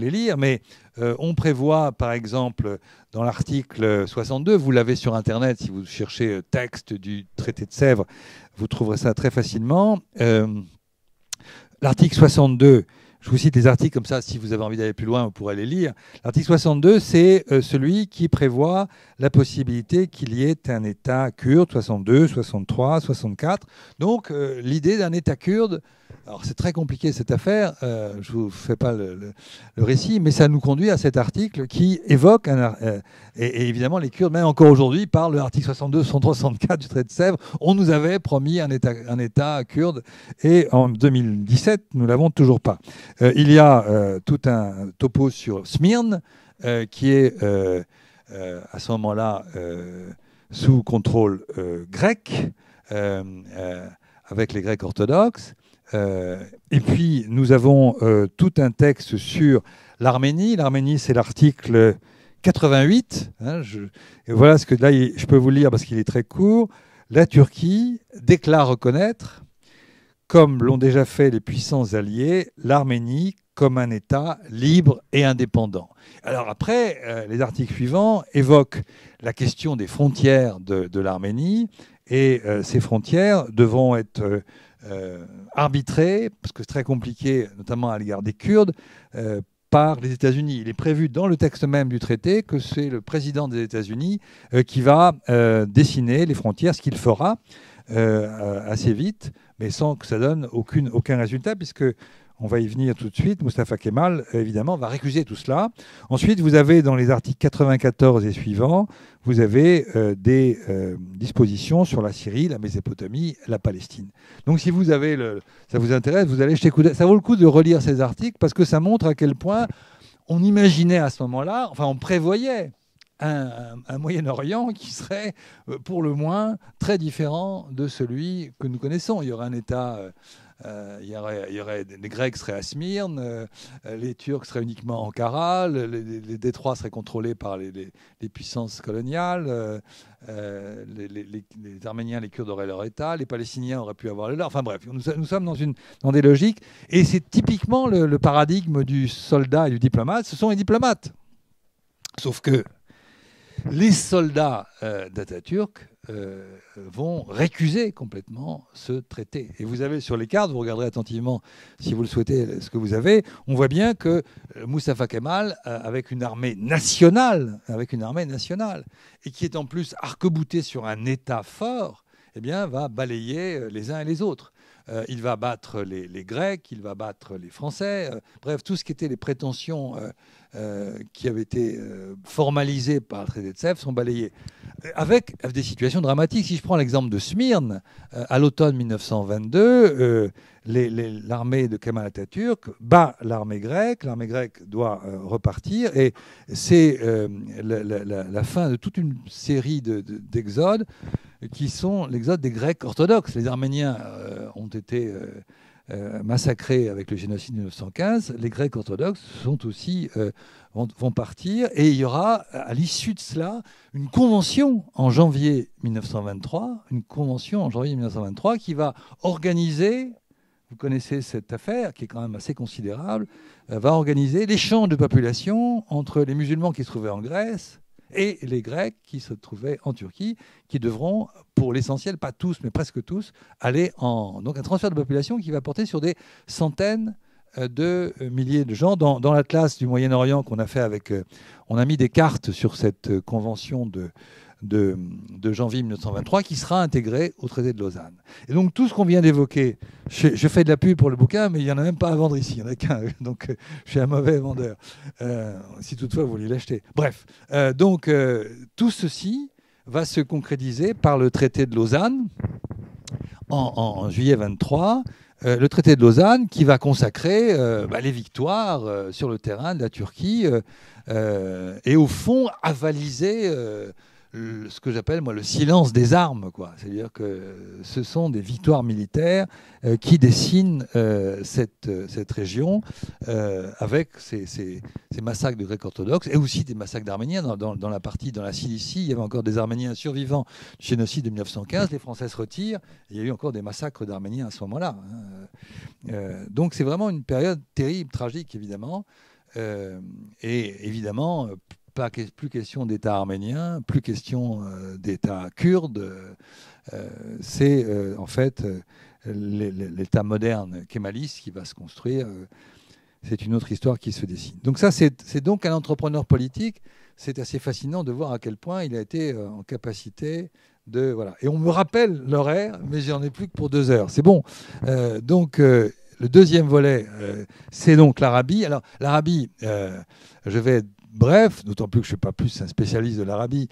lire, mais on prévoit, par exemple, dans l'article 62, vous l'avez sur Internet, si vous cherchez texte du traité de Sèvres, vous trouverez ça très facilement. L'article 62, je vous cite les articles comme ça, si vous avez envie d'aller plus loin, vous pourrez les lire. L'article 62, c'est celui qui prévoit la possibilité qu'il y ait un État kurde, 62, 63, 64. Donc l'idée d'un État kurde, alors c'est très compliqué cette affaire, je ne vous fais pas le récit, mais ça nous conduit à cet article qui évoque, et évidemment les Kurdes, même encore aujourd'hui, parlent de l'article 62, 63, 64 du traité de Sèvres. On nous avait promis un État kurde, et en 2017, nous ne l'avons toujours pas. Il y a tout un topo sur Smyrne, qui est à ce moment-là sous contrôle grec, avec les Grecs orthodoxes. Et puis, nous avons tout un texte sur l'Arménie. L'Arménie, c'est l'article 88. Et voilà ce que là, je peux vous le lire parce qu'il est très court. La Turquie déclare reconnaître, comme l'ont déjà fait les puissants alliés, l'Arménie comme un État libre et indépendant. Alors après, les articles suivants évoquent la question des frontières de l'Arménie Et ces frontières devront être arbitrées, parce que c'est très compliqué, notamment à l'égard des Kurdes, par les États-Unis. Il est prévu dans le texte même du traité que c'est le président des États-Unis qui va dessiner les frontières, ce qu'il fera assez vite, mais sans que ça donne aucun résultat, puisque on va y venir tout de suite. Mustafa Kemal, évidemment, va récuser tout cela. Ensuite, vous avez dans les articles 94 et suivants, vous avez des dispositions sur la Syrie, la Mésopotamie, la Palestine. Donc, si vous avez ça vous intéresse, vous allez jeter coup d'œil. Ça vaut le coup de relire ces articles parce que ça montre à quel point on imaginait à ce moment-là, enfin, on prévoyait un Moyen-Orient qui serait, pour le moins, très différent de celui que nous connaissons. Il y aurait un État... il y aurait, les Grecs seraient à Smyrne, les Turcs seraient uniquement à Ankara, les détroits seraient contrôlés par les puissances coloniales, les Arméniens, les Kurdes auraient leur État, les Palestiniens auraient pu avoir le leur. Enfin bref, nous sommes dans des logiques. Et c'est typiquement le paradigme du soldat et du diplomate. Ce sont les diplomates. Sauf que les soldats d'Atatürk vont récuser complètement ce traité. Et vous avez sur les cartes, vous regarderez attentivement si vous le souhaitez ce que vous avez, on voit bien que Mustafa Kemal, avec une armée nationale, et qui est en plus arc-bouté sur un État fort, eh bien, va balayer les uns et les autres. Il va battre les Grecs, il va battre les Français, bref, tout ce qui était les prétentions qui avaient été formalisées par le traité de Sèvres sont balayées. Avec des situations dramatiques. Si je prends l'exemple de Smyrne, à l'automne 1922, l'armée de Kemal Atatürk bat l'armée grecque doit repartir, et c'est la fin de toute une série d'exodes qui sont l'exode des Grecs orthodoxes. Les Arméniens ont été massacrés avec le génocide de 1915. Les Grecs orthodoxes sont aussi, vont partir, et il y aura à l'issue de cela une convention en janvier 1923, qui va organiser, vous connaissez cette affaire qui est quand même assez considérable, va organiser l'échange de population entre les musulmans qui se trouvaient en Grèce et les Grecs qui se trouvaient en Turquie, qui devront, pour l'essentiel, pas tous, mais presque tous, aller donc un transfert de population qui va porter sur des centaines de milliers de gens. Dans l'Atlas du Moyen-Orient qu'on a fait avec... on a mis des cartes sur cette convention de janvier 1923 qui sera intégrée au traité de Lausanne. Et donc tout ce qu'on vient d'évoquer, je fais de la pub pour le bouquin, mais il n'y en a même pas à vendre ici, il n'y en a qu'un, donc je suis un mauvais vendeur, si toutefois vous voulez l'acheter. Bref, donc tout ceci va se concrétiser par le traité de Lausanne en juillet 23, le traité de Lausanne qui va consacrer les victoires sur le terrain de la Turquie et au fond avaliser ce que j'appelle moi le silence des armes, quoi. C'est-à-dire que ce sont des victoires militaires qui dessinent cette région avec ces massacres de Grecs orthodoxes et aussi des massacres d'Arméniens dans la Cilicie. Il y avait encore des Arméniens survivants du génocide de 1915. Les Français se retirent. Il y a eu encore des massacres d'Arméniens à ce moment-là. Donc c'est vraiment une période terrible, tragique évidemment, et évidemment. Plus question d'État arménien, plus question d'État kurde. C'est en fait l'État moderne kémaliste qui va se construire. C'est une autre histoire qui se dessine. Donc ça, c'est donc un entrepreneur politique. C'est assez fascinant de voir à quel point il a été en capacité de... Voilà. Et on me rappelle l'horaire, mais j'en ai plus que pour 2 heures. C'est bon. Donc... le deuxième volet, c'est donc l'Arabie. Alors, l'Arabie, je vais être bref, d'autant plus que je ne suis pas plus un spécialiste de l'Arabie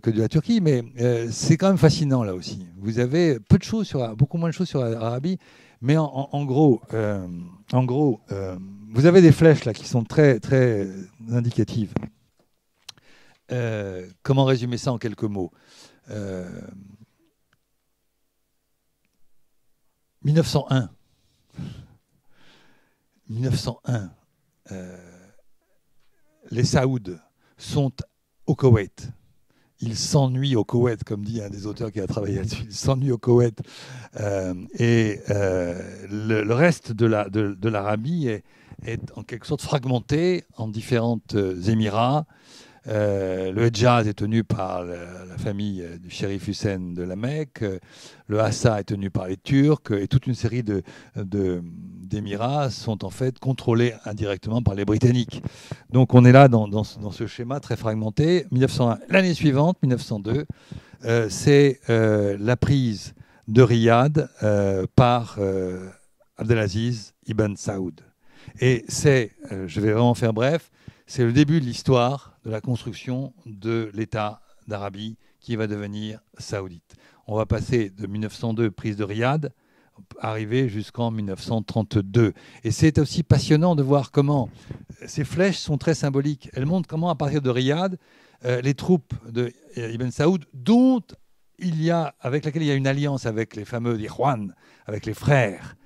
que de la Turquie, mais c'est quand même fascinant là aussi. Vous avez beaucoup moins de choses sur l'Arabie, mais en gros, vous avez des flèches là qui sont très, très indicatives. Comment résumer ça en quelques mots ? 1901. Les Saouds sont au Koweït. Ils s'ennuient au Koweït, comme dit un des auteurs qui a travaillé là-dessus. Ils s'ennuient au Koweït. Le reste de l'Arabie est en quelque sorte fragmenté en différents émirats. Le Hejaz est tenu par la famille du shérif Hussein de la Mecque. Le Hassa est tenu par les Turcs. Et toute une série d'émirats sont en fait contrôlés indirectement par les Britanniques. Donc on est là dans ce schéma très fragmenté. 1901. L'année suivante, 1902, c'est la prise de Riyad par Abdelaziz Ibn Saoud. Et c'est, je vais vraiment faire bref, c'est le début de l'histoire de la construction de l'État d'Arabie qui va devenir saoudite. On va passer de 1902, prise de Riyad, arriver jusqu'en 1932. Et c'est aussi passionnant de voir comment ces flèches sont très symboliques. Elles montrent comment, à partir de Riyad, les troupes d'Ibn Saoud, avec laquelle il y a une alliance avec les fameux Ikhwan, avec les frères,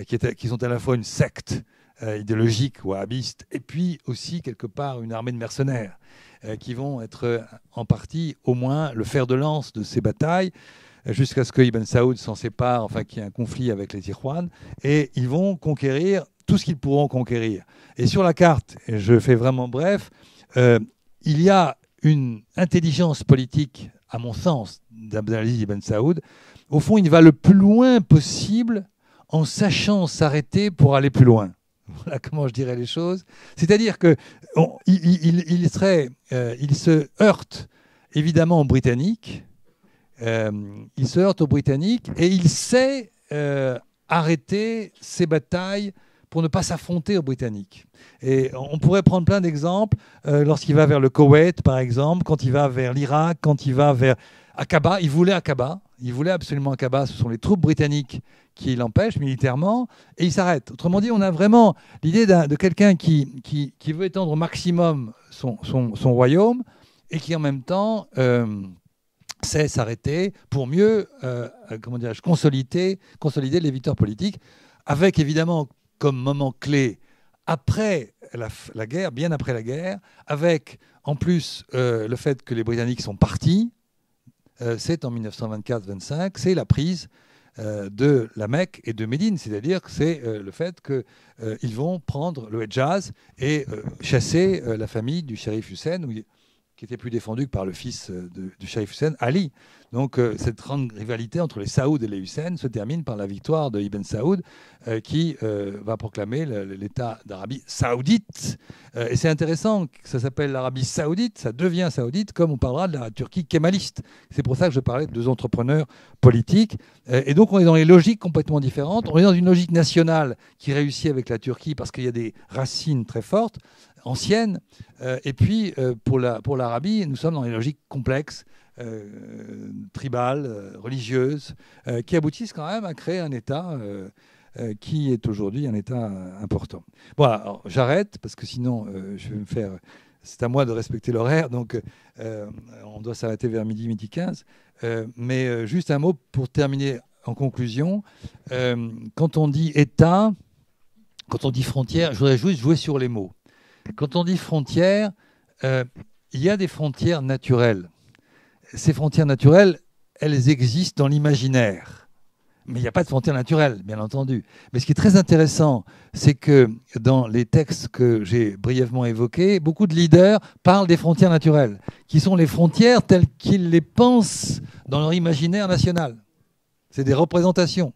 qui sont à la fois une secte idéologique wahhabiste, et puis aussi quelque part une armée de mercenaires qui vont être en partie au moins le fer de lance de ces batailles jusqu'à ce que Ibn Saoud s'en sépare, enfin qu'il y ait un conflit avec les Ikhwan, et ils vont conquérir tout ce qu'ils pourront conquérir. Et sur la carte, et je fais vraiment bref, il y a une intelligence politique, à mon sens, d'Abdelaziz Ibn Saoud. Au fond, il va le plus loin possible en sachant s'arrêter pour aller plus loin. Voilà comment je dirais les choses. C'est-à-dire qu'il se heurte évidemment aux Britanniques. Il se heurte aux Britanniques et il sait arrêter ses batailles pour ne pas s'affronter aux Britanniques. Et on pourrait prendre plein d'exemples lorsqu'il va vers le Koweït, par exemple, quand il va vers l'Irak, quand il va vers Aqaba. Il voulait Aqaba. Il voulait absolument Aqaba. Ce sont les troupes britanniques qui l'empêchent militairement, et il s'arrête. Autrement dit, on a vraiment l'idée de quelqu'un qui veut étendre au maximum son royaume et qui en même temps sait s'arrêter pour mieux consolider les victoires politiques, avec évidemment comme moment clé après la guerre, bien après la guerre, avec en plus le fait que les Britanniques sont partis. C'est en 1924-25, c'est la prise de la Mecque et de Médine, c'est-à-dire que c'est le fait qu'ils vont prendre le Hejaz et chasser la famille du shérif Hussein, qui était plus défendu que par le fils du shérif Hussein, Ali. Donc cette grande rivalité entre les Saoud et les Hussein se termine par la victoire de Ibn Saoud qui va proclamer l'État d'Arabie saoudite. Et c'est intéressant que ça s'appelle l'Arabie saoudite, ça devient saoudite, comme on parlera de la Turquie kémaliste. C'est pour ça que je parlais de deux entrepreneurs politiques. Et donc on est dans les logiques complètement différentes. On est dans une logique nationale qui réussit avec la Turquie parce qu'il y a des racines très fortes, anciennes. Et puis pour l'Arabie, nous sommes dans des logiques complexes, tribales, religieuses, qui aboutissent quand même à créer un État qui est aujourd'hui un État important. Bon, alors, j'arrête parce que sinon je vais me faire. C'est à moi de respecter l'horaire, donc on doit s'arrêter vers midi 15. Mais juste un mot pour terminer en conclusion. Quand on dit État, quand on dit frontière, je voudrais juste jouer sur les mots. Quand on dit frontière, il y a des frontières naturelles. Ces frontières naturelles, elles existent dans l'imaginaire. Mais il n'y a pas de frontières naturelles, bien entendu. Mais ce qui est très intéressant, c'est que dans les textes que j'ai brièvement évoqués, beaucoup de leaders parlent des frontières naturelles, qui sont les frontières telles qu'ils les pensent dans leur imaginaire national. C'est des représentations.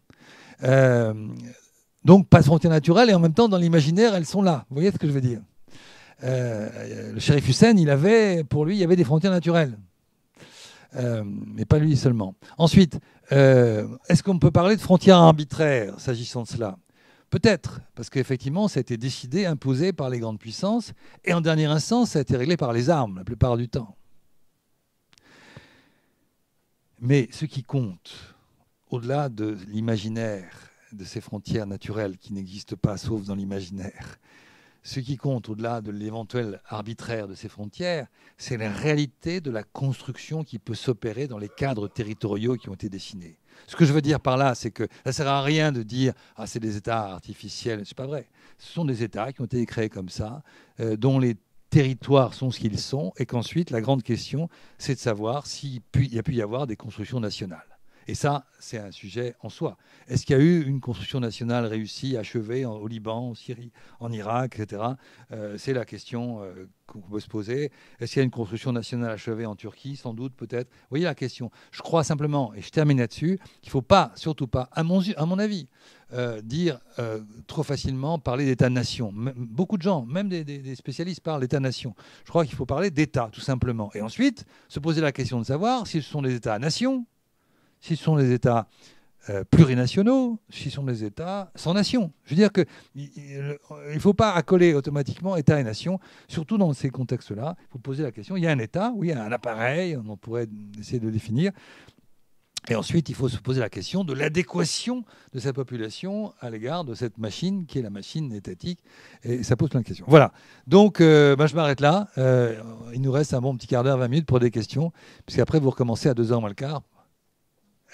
Donc pas de frontières naturelles, et en même temps, dans l'imaginaire, elles sont là. Vous voyez ce que je veux dire ? Le shérif Hussein, pour lui, il y avait des frontières naturelles. Mais pas lui seulement. Ensuite, est-ce qu'on peut parler de frontières arbitraires s'agissant de cela ? Peut-être, parce qu'effectivement, ça a été décidé, imposé par les grandes puissances, et en dernière instance, ça a été réglé par les armes, la plupart du temps. Mais ce qui compte, au-delà de l'imaginaire, de ces frontières naturelles qui n'existent pas, sauf dans l'imaginaire, ce qui compte, au-delà de l'éventuel arbitraire de ces frontières, c'est la réalité de la construction qui peut s'opérer dans les cadres territoriaux qui ont été dessinés. Ce que je veux dire par là, c'est que ça ne sert à rien de dire « Ah, c'est des États artificiels ». Ce n'est pas vrai. Ce sont des États qui ont été créés comme ça, dont les territoires sont ce qu'ils sont, et qu'ensuite, la grande question, c'est de savoir s'il y a pu y avoir des constructions nationales. Et ça, c'est un sujet en soi. Est-ce qu'il y a eu une construction nationale réussie, achevée au Liban, en Syrie, en Irak, etc. C'est la question qu'on peut se poser. Est-ce qu'il y a une construction nationale achevée en Turquie? Sans doute, peut-être. Vous voyez la question. Je crois simplement, et je termine là-dessus, qu'il ne faut pas, surtout pas, à mon avis, dire trop facilement, parler d'État-nation. Beaucoup de gens, même des spécialistes, parlent d'État-nation. Je crois qu'il faut parler d'État, tout simplement. Et ensuite, se poser la question de savoir si ce sont des États-nations, si ce sont des États plurinationaux, si ce sont des États sans nation. Je veux dire qu'il ne faut pas accoler automatiquement État et nation, surtout dans ces contextes-là. Il faut poser la question, il y a un État, oui, il y a un appareil, on pourrait essayer de le définir. Et ensuite, il faut se poser la question de l'adéquation de sa population à l'égard de cette machine qui est la machine étatique. Et ça pose plein de questions. Voilà. Donc, je m'arrête là. Il nous reste un bon petit quart d'heure, 20 minutes pour des questions, puisqu'après, vous recommencez à 2h moins le quart.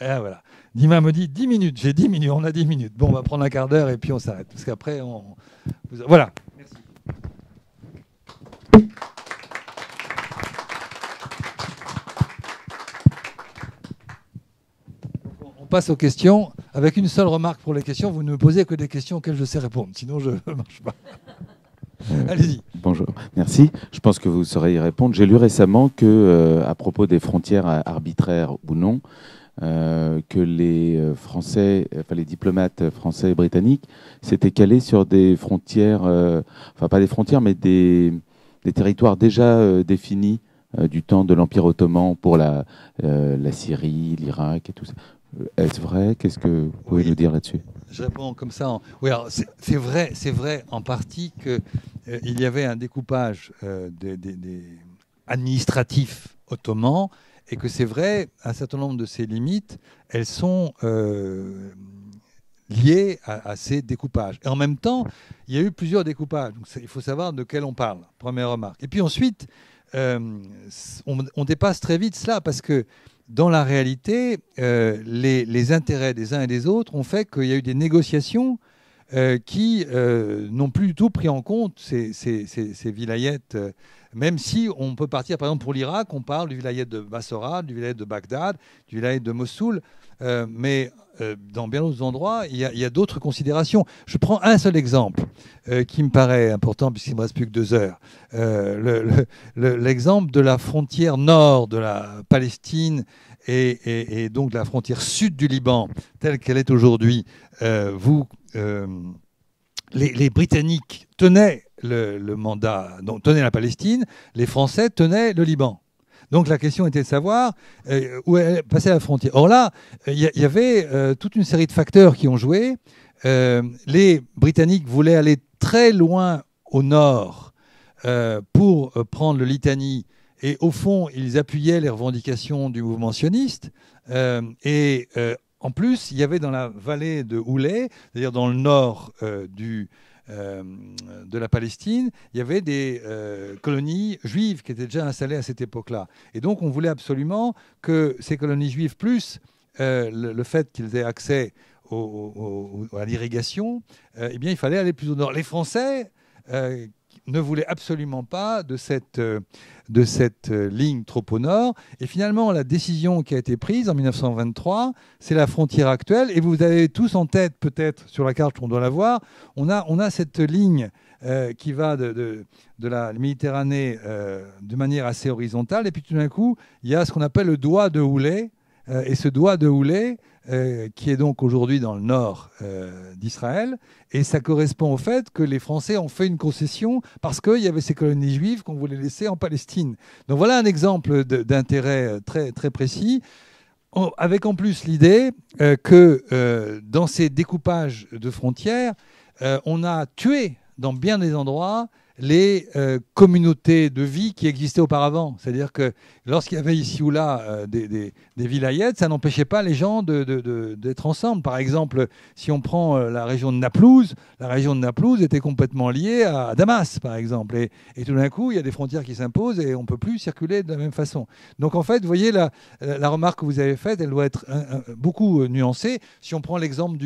Et voilà. Dima me dit 10 minutes. J'ai 10 minutes. On a 10 minutes. Bon, on va prendre un quart d'heure et puis on s'arrête. Parce qu'après, Voilà. Merci. On passe aux questions. Avec une seule remarque pour les questions, vous ne me posez que des questions auxquelles je sais répondre. Sinon, je ne marche pas. Allez-y. Bonjour, merci. Je pense que vous saurez y répondre. J'ai lu récemment que, à propos des frontières arbitraires ou non, que les Français, enfin les diplomates français et britanniques s'étaient calés sur des frontières, enfin pas des frontières, mais des territoires déjà définis du temps de l'Empire ottoman pour la Syrie, l'Irak et tout ça. Est-ce vrai? Qu'est-ce que vous pouvez nous dire là-dessus? Je réponds comme ça. Oui, alors c'est vrai en partie qu'il y avait un découpage des administratifs ottomans et que c'est vrai, un certain nombre de ces limites, elles sont liées à ces découpages. Et en même temps, il y a eu plusieurs découpages. Donc il faut savoir de quel on parle, première remarque. Et puis ensuite, on dépasse très vite cela parce que dans la réalité, les intérêts des uns et des autres ont fait qu'il y a eu des négociations qui n'ont plus du tout pris en compte ces vilayettes. Même si on peut partir, par exemple, pour l'Irak, on parle du vilayet de Bassora, du vilayet de Bagdad, du vilayet de Mossoul, mais dans bien d'autres endroits, il y a d'autres considérations. Je prends un seul exemple qui me paraît important, puisqu'il ne me reste plus que 2 heures. L'exemple de la frontière nord de la Palestine et donc de la frontière sud du Liban, telle qu'elle est aujourd'hui. Les Britanniques tenaient le mandat, donc tenaient la Palestine, les Français tenaient le Liban. Donc la question était de savoir où passait la frontière. Or là, il y avait toute une série de facteurs qui ont joué. Les Britanniques voulaient aller très loin au nord pour prendre le Litanie. Et au fond, ils appuyaient les revendications du mouvement sioniste. En plus, il y avait dans la vallée de Oulé, c'est-à-dire dans le nord de la Palestine, il y avait des colonies juives qui étaient déjà installées à cette époque-là. Et donc, on voulait absolument que ces colonies juives, plus le fait qu'ils aient accès à l'irrigation, eh bien, il fallait aller plus au nord. Les Français ne voulaient absolument pas de cette ligne trop au nord. Et finalement, la décision qui a été prise en 1923, c'est la frontière actuelle. Et vous avez tous en tête, peut-être, sur la carte, on doit la voir, on a cette ligne qui va de la Méditerranée de manière assez horizontale. Et puis tout d'un coup, il y a ce qu'on appelle le doigt de Oulé. Et ce doigt de Oulé, qui est donc aujourd'hui dans le nord d'Israël, et ça correspond au fait que les Français ont fait une concession parce qu'il y avait ces colonies juives qu'on voulait laisser en Palestine. Donc voilà un exemple d'intérêt très, très précis, avec en plus l'idée que dans ces découpages de frontières, on a tué dans bien des endroits les communautés de vie qui existaient auparavant. C'est-à-dire que lorsqu'il y avait ici ou là des vilayettes, ça n'empêchait pas les gens d'être ensemble. Par exemple, si on prend la région de Naplouse était complètement liée à Damas, par exemple. Et tout d'un coup, il y a des frontières qui s'imposent et on ne peut plus circuler de la même façon. Donc en fait, vous voyez, la remarque que vous avez faite, elle doit être beaucoup nuancée. Si on prend l'exemple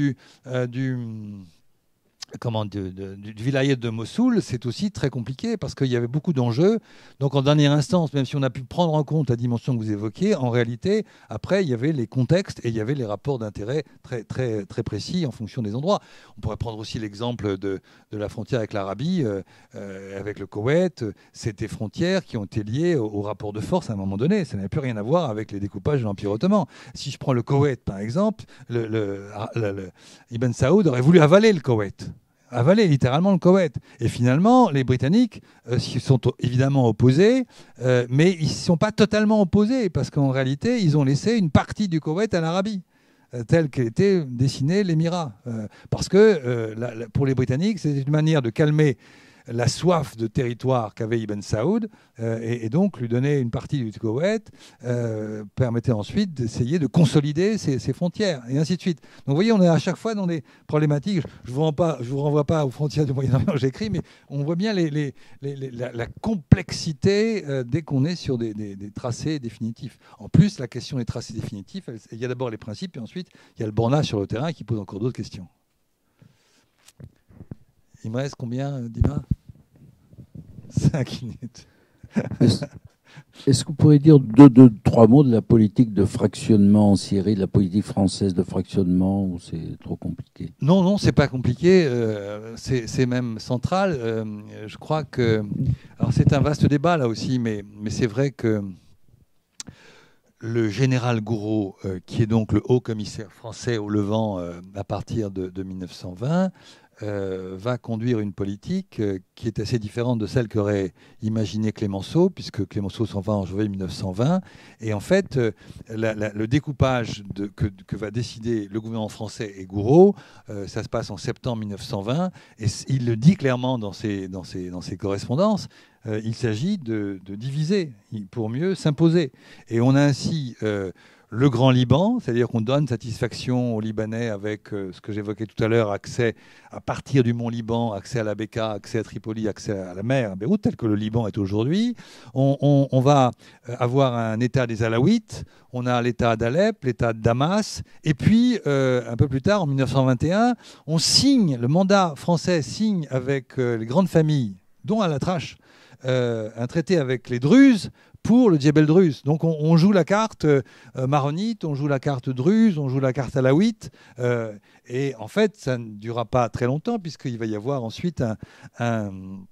du vilayet de Mossoul, c'est aussi très compliqué parce qu'il y avait beaucoup d'enjeux. Donc en dernière instance, même si on a pu prendre en compte la dimension que vous évoquiez, en réalité, après, il y avait les contextes et il y avait les rapports d'intérêt très, très, très précis en fonction des endroits. On pourrait prendre aussi l'exemple de la frontière avec l'Arabie, avec le Koweït. C'est des frontières qui ont été liées au rapport de force à un moment donné. Ça n'avait plus rien à voir avec les découpages de l'Empire ottoman. Si je prends le Koweït, par exemple, Ibn Saoud aurait voulu avaler le Koweït. Avaler littéralement le Koweït. Et finalement, les Britanniques s'y sont évidemment opposés, mais ils ne sont pas totalement opposés, parce qu'en réalité, ils ont laissé une partie du Koweït à l'Arabie, telle qu'était dessinée l'émirat. Parce que pour les Britanniques, c'est une manière de calmer la soif de territoire qu'avait Ibn Saoud, et donc lui donner une partie du Koweït permettait ensuite d'essayer de consolider ses frontières, et ainsi de suite. Donc vous voyez, on est à chaque fois dans des problématiques. Je ne vous renvoie pas aux frontières du Moyen-Orient que j'écris, mais on voit bien la complexité dès qu'on est sur des tracés définitifs. En plus, la question des tracés définitifs, il y a d'abord les principes, et ensuite il y a le bornage sur le terrain qui pose encore d'autres questions. Il me reste combien, Dima ? 5 minutes. Est-ce que vous pourriez dire trois mots de la politique de fractionnement en Syrie, de la politique française de fractionnement, ou c'est trop compliqué ? Non, c'est pas compliqué. C'est même central. Je crois que... Alors c'est un vaste débat là aussi, mais c'est vrai que le général Gouraud, qui est donc le haut commissaire français au Levant à partir de 1920, va conduire une politique qui est assez différente de celle qu'aurait imaginé Clémenceau, puisque Clémenceau s'en va en janvier 1920. Et en fait, le découpage que va décider le gouvernement français et Gouraud, ça se passe en septembre 1920. Et il le dit clairement dans ses correspondances. Il s'agit de diviser pour mieux s'imposer. Et on a ainsi... le Grand Liban, c'est-à-dire qu'on donne satisfaction aux Libanais avec ce que j'évoquais tout à l'heure, accès à partir du Mont Liban, accès à la Bekaa, accès à Tripoli, accès à la mer, à Beyrouth, tel que le Liban est aujourd'hui. On va avoir un État des Alaouites, on a l'État d'Alep, l'État de Damas, et puis un peu plus tard, en 1921, le mandat français signe avec les grandes familles, dont Al-Atrache, un traité avec les Druzes, pour le Djebel Druze. Donc on joue la carte maronite, on joue la carte druze, on joue la carte alaouite. Et en fait, ça ne durera pas très longtemps, puisqu'il va y avoir ensuite une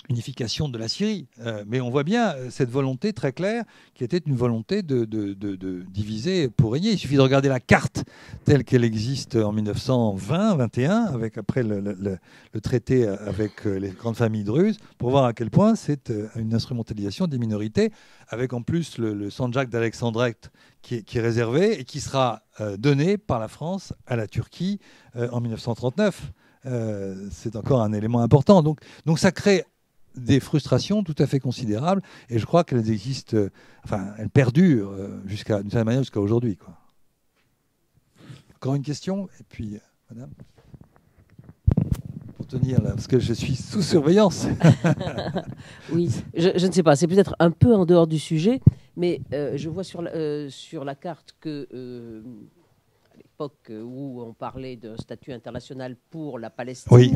unification de la Syrie. Mais on voit bien cette volonté très claire qui était une volonté de diviser pour régner. Il suffit de regarder la carte telle qu'elle existe en 1920-21, avec après le traité avec les grandes familles druzes, pour voir à quel point c'est une instrumentalisation des minorités, avec en plus le Sanjak d'Alexandrette qui est réservé et qui sera donné par la France à la Turquie en 1939. C'est encore un élément important. Donc ça crée des frustrations tout à fait considérables, et je crois qu'elles existent, elles perdurent d'une certaine manière jusqu'à aujourd'hui, quoi. Encore une question, et puis madame, pour tenir là, parce que je suis sous surveillance. Oui, je ne sais pas, c'est peut-être un peu en dehors du sujet, mais je vois sur la carte que à l'époque où on parlait d'un statut international pour la Palestine, oui,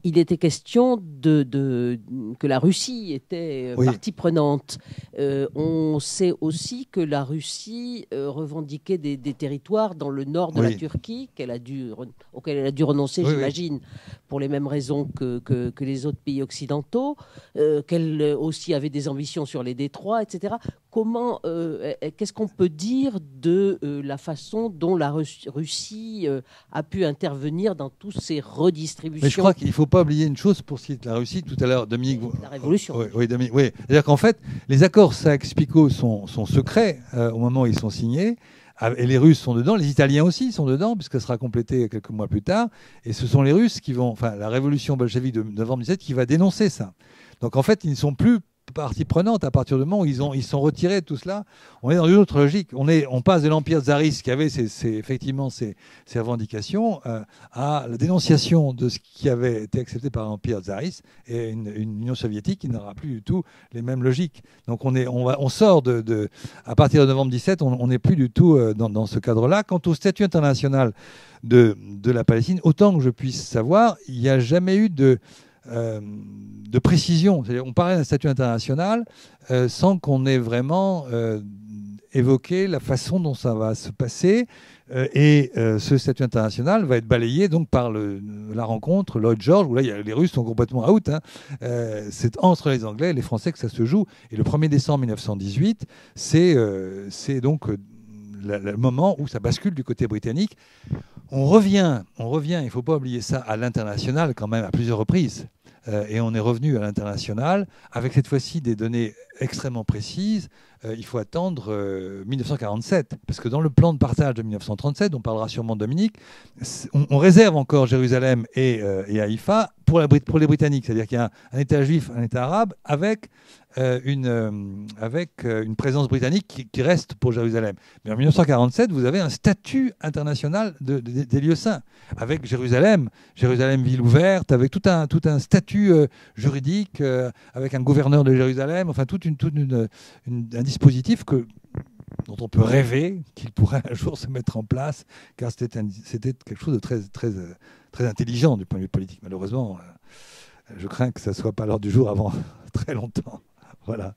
il était question que la Russie était partie prenante. On sait aussi que la Russie revendiquait des territoires dans le nord de la Turquie auxquels elle a dû renoncer, j'imagine, pour les mêmes raisons que les autres pays occidentaux, qu'elle aussi avait des ambitions sur les détroits, etc. Qu'est-ce qu'on peut dire de la façon dont la Russie a pu intervenir dans toutes ces redistributions? Mais je crois qu'il ne faut pas oublier une chose pour ce qui est de la Russie. Tout à l'heure, Dominique... La révolution. Oui, Dominique, oui. C'est-à-dire qu'en fait, les accords Sykes-Picot sont secrets au moment où ils sont signés. Et les Russes sont dedans, les Italiens aussi sont dedans, puisque ça sera complété quelques mois plus tard. Et ce sont les Russes qui vont... la révolution bolchevique de novembre 17 qui va dénoncer ça. Donc en fait, ils ne sont plus partie prenante à partir du moment où ils sont retirés de tout cela. On est dans une autre logique. On passe de l'empire tsariste qui avait effectivement ses revendications à la dénonciation de ce qui avait été accepté par l'empire tsariste et une Union soviétique qui n'aura plus du tout les mêmes logiques. Donc on sort à partir de novembre 17, on n'est plus du tout dans ce cadre-là. Quant au statut international de la Palestine, autant que je puisse savoir, il n'y a jamais eu de précision. C'est-à-dire, on parlait d'un statut international sans qu'on ait vraiment évoqué la façon dont ça va se passer. Ce statut international va être balayé donc par la rencontre Lloyd George, où là les Russes sont complètement out. C'est entre les Anglais et les Français que ça se joue. Et le 1er décembre 1918, c'est donc le moment où ça bascule du côté britannique. On revient, il ne faut pas oublier ça, à l'international quand même à plusieurs reprises. Et on est revenu à l'international avec cette fois-ci des données extrêmement précises. Il faut attendre 1947, parce que dans le plan de partage de 1937, dont parlera sûrement Dominique, on réserve encore Jérusalem et Haïfa pour les Britanniques. C'est-à-dire qu'il y a un État juif, un État arabe, avec une présence britannique qui reste pour Jérusalem. Mais en 1947, vous avez un statut international des lieux saints, avec Jérusalem ville ouverte, avec tout un statut juridique, avec un gouverneur de Jérusalem, enfin tout un dispositif dont on peut rêver qu'il pourrait un jour se mettre en place, car c'était quelque chose de très, très, très intelligent du point de vue politique. Malheureusement, je crains que ça ne soit pas l'heure du jour avant très longtemps. Voilà.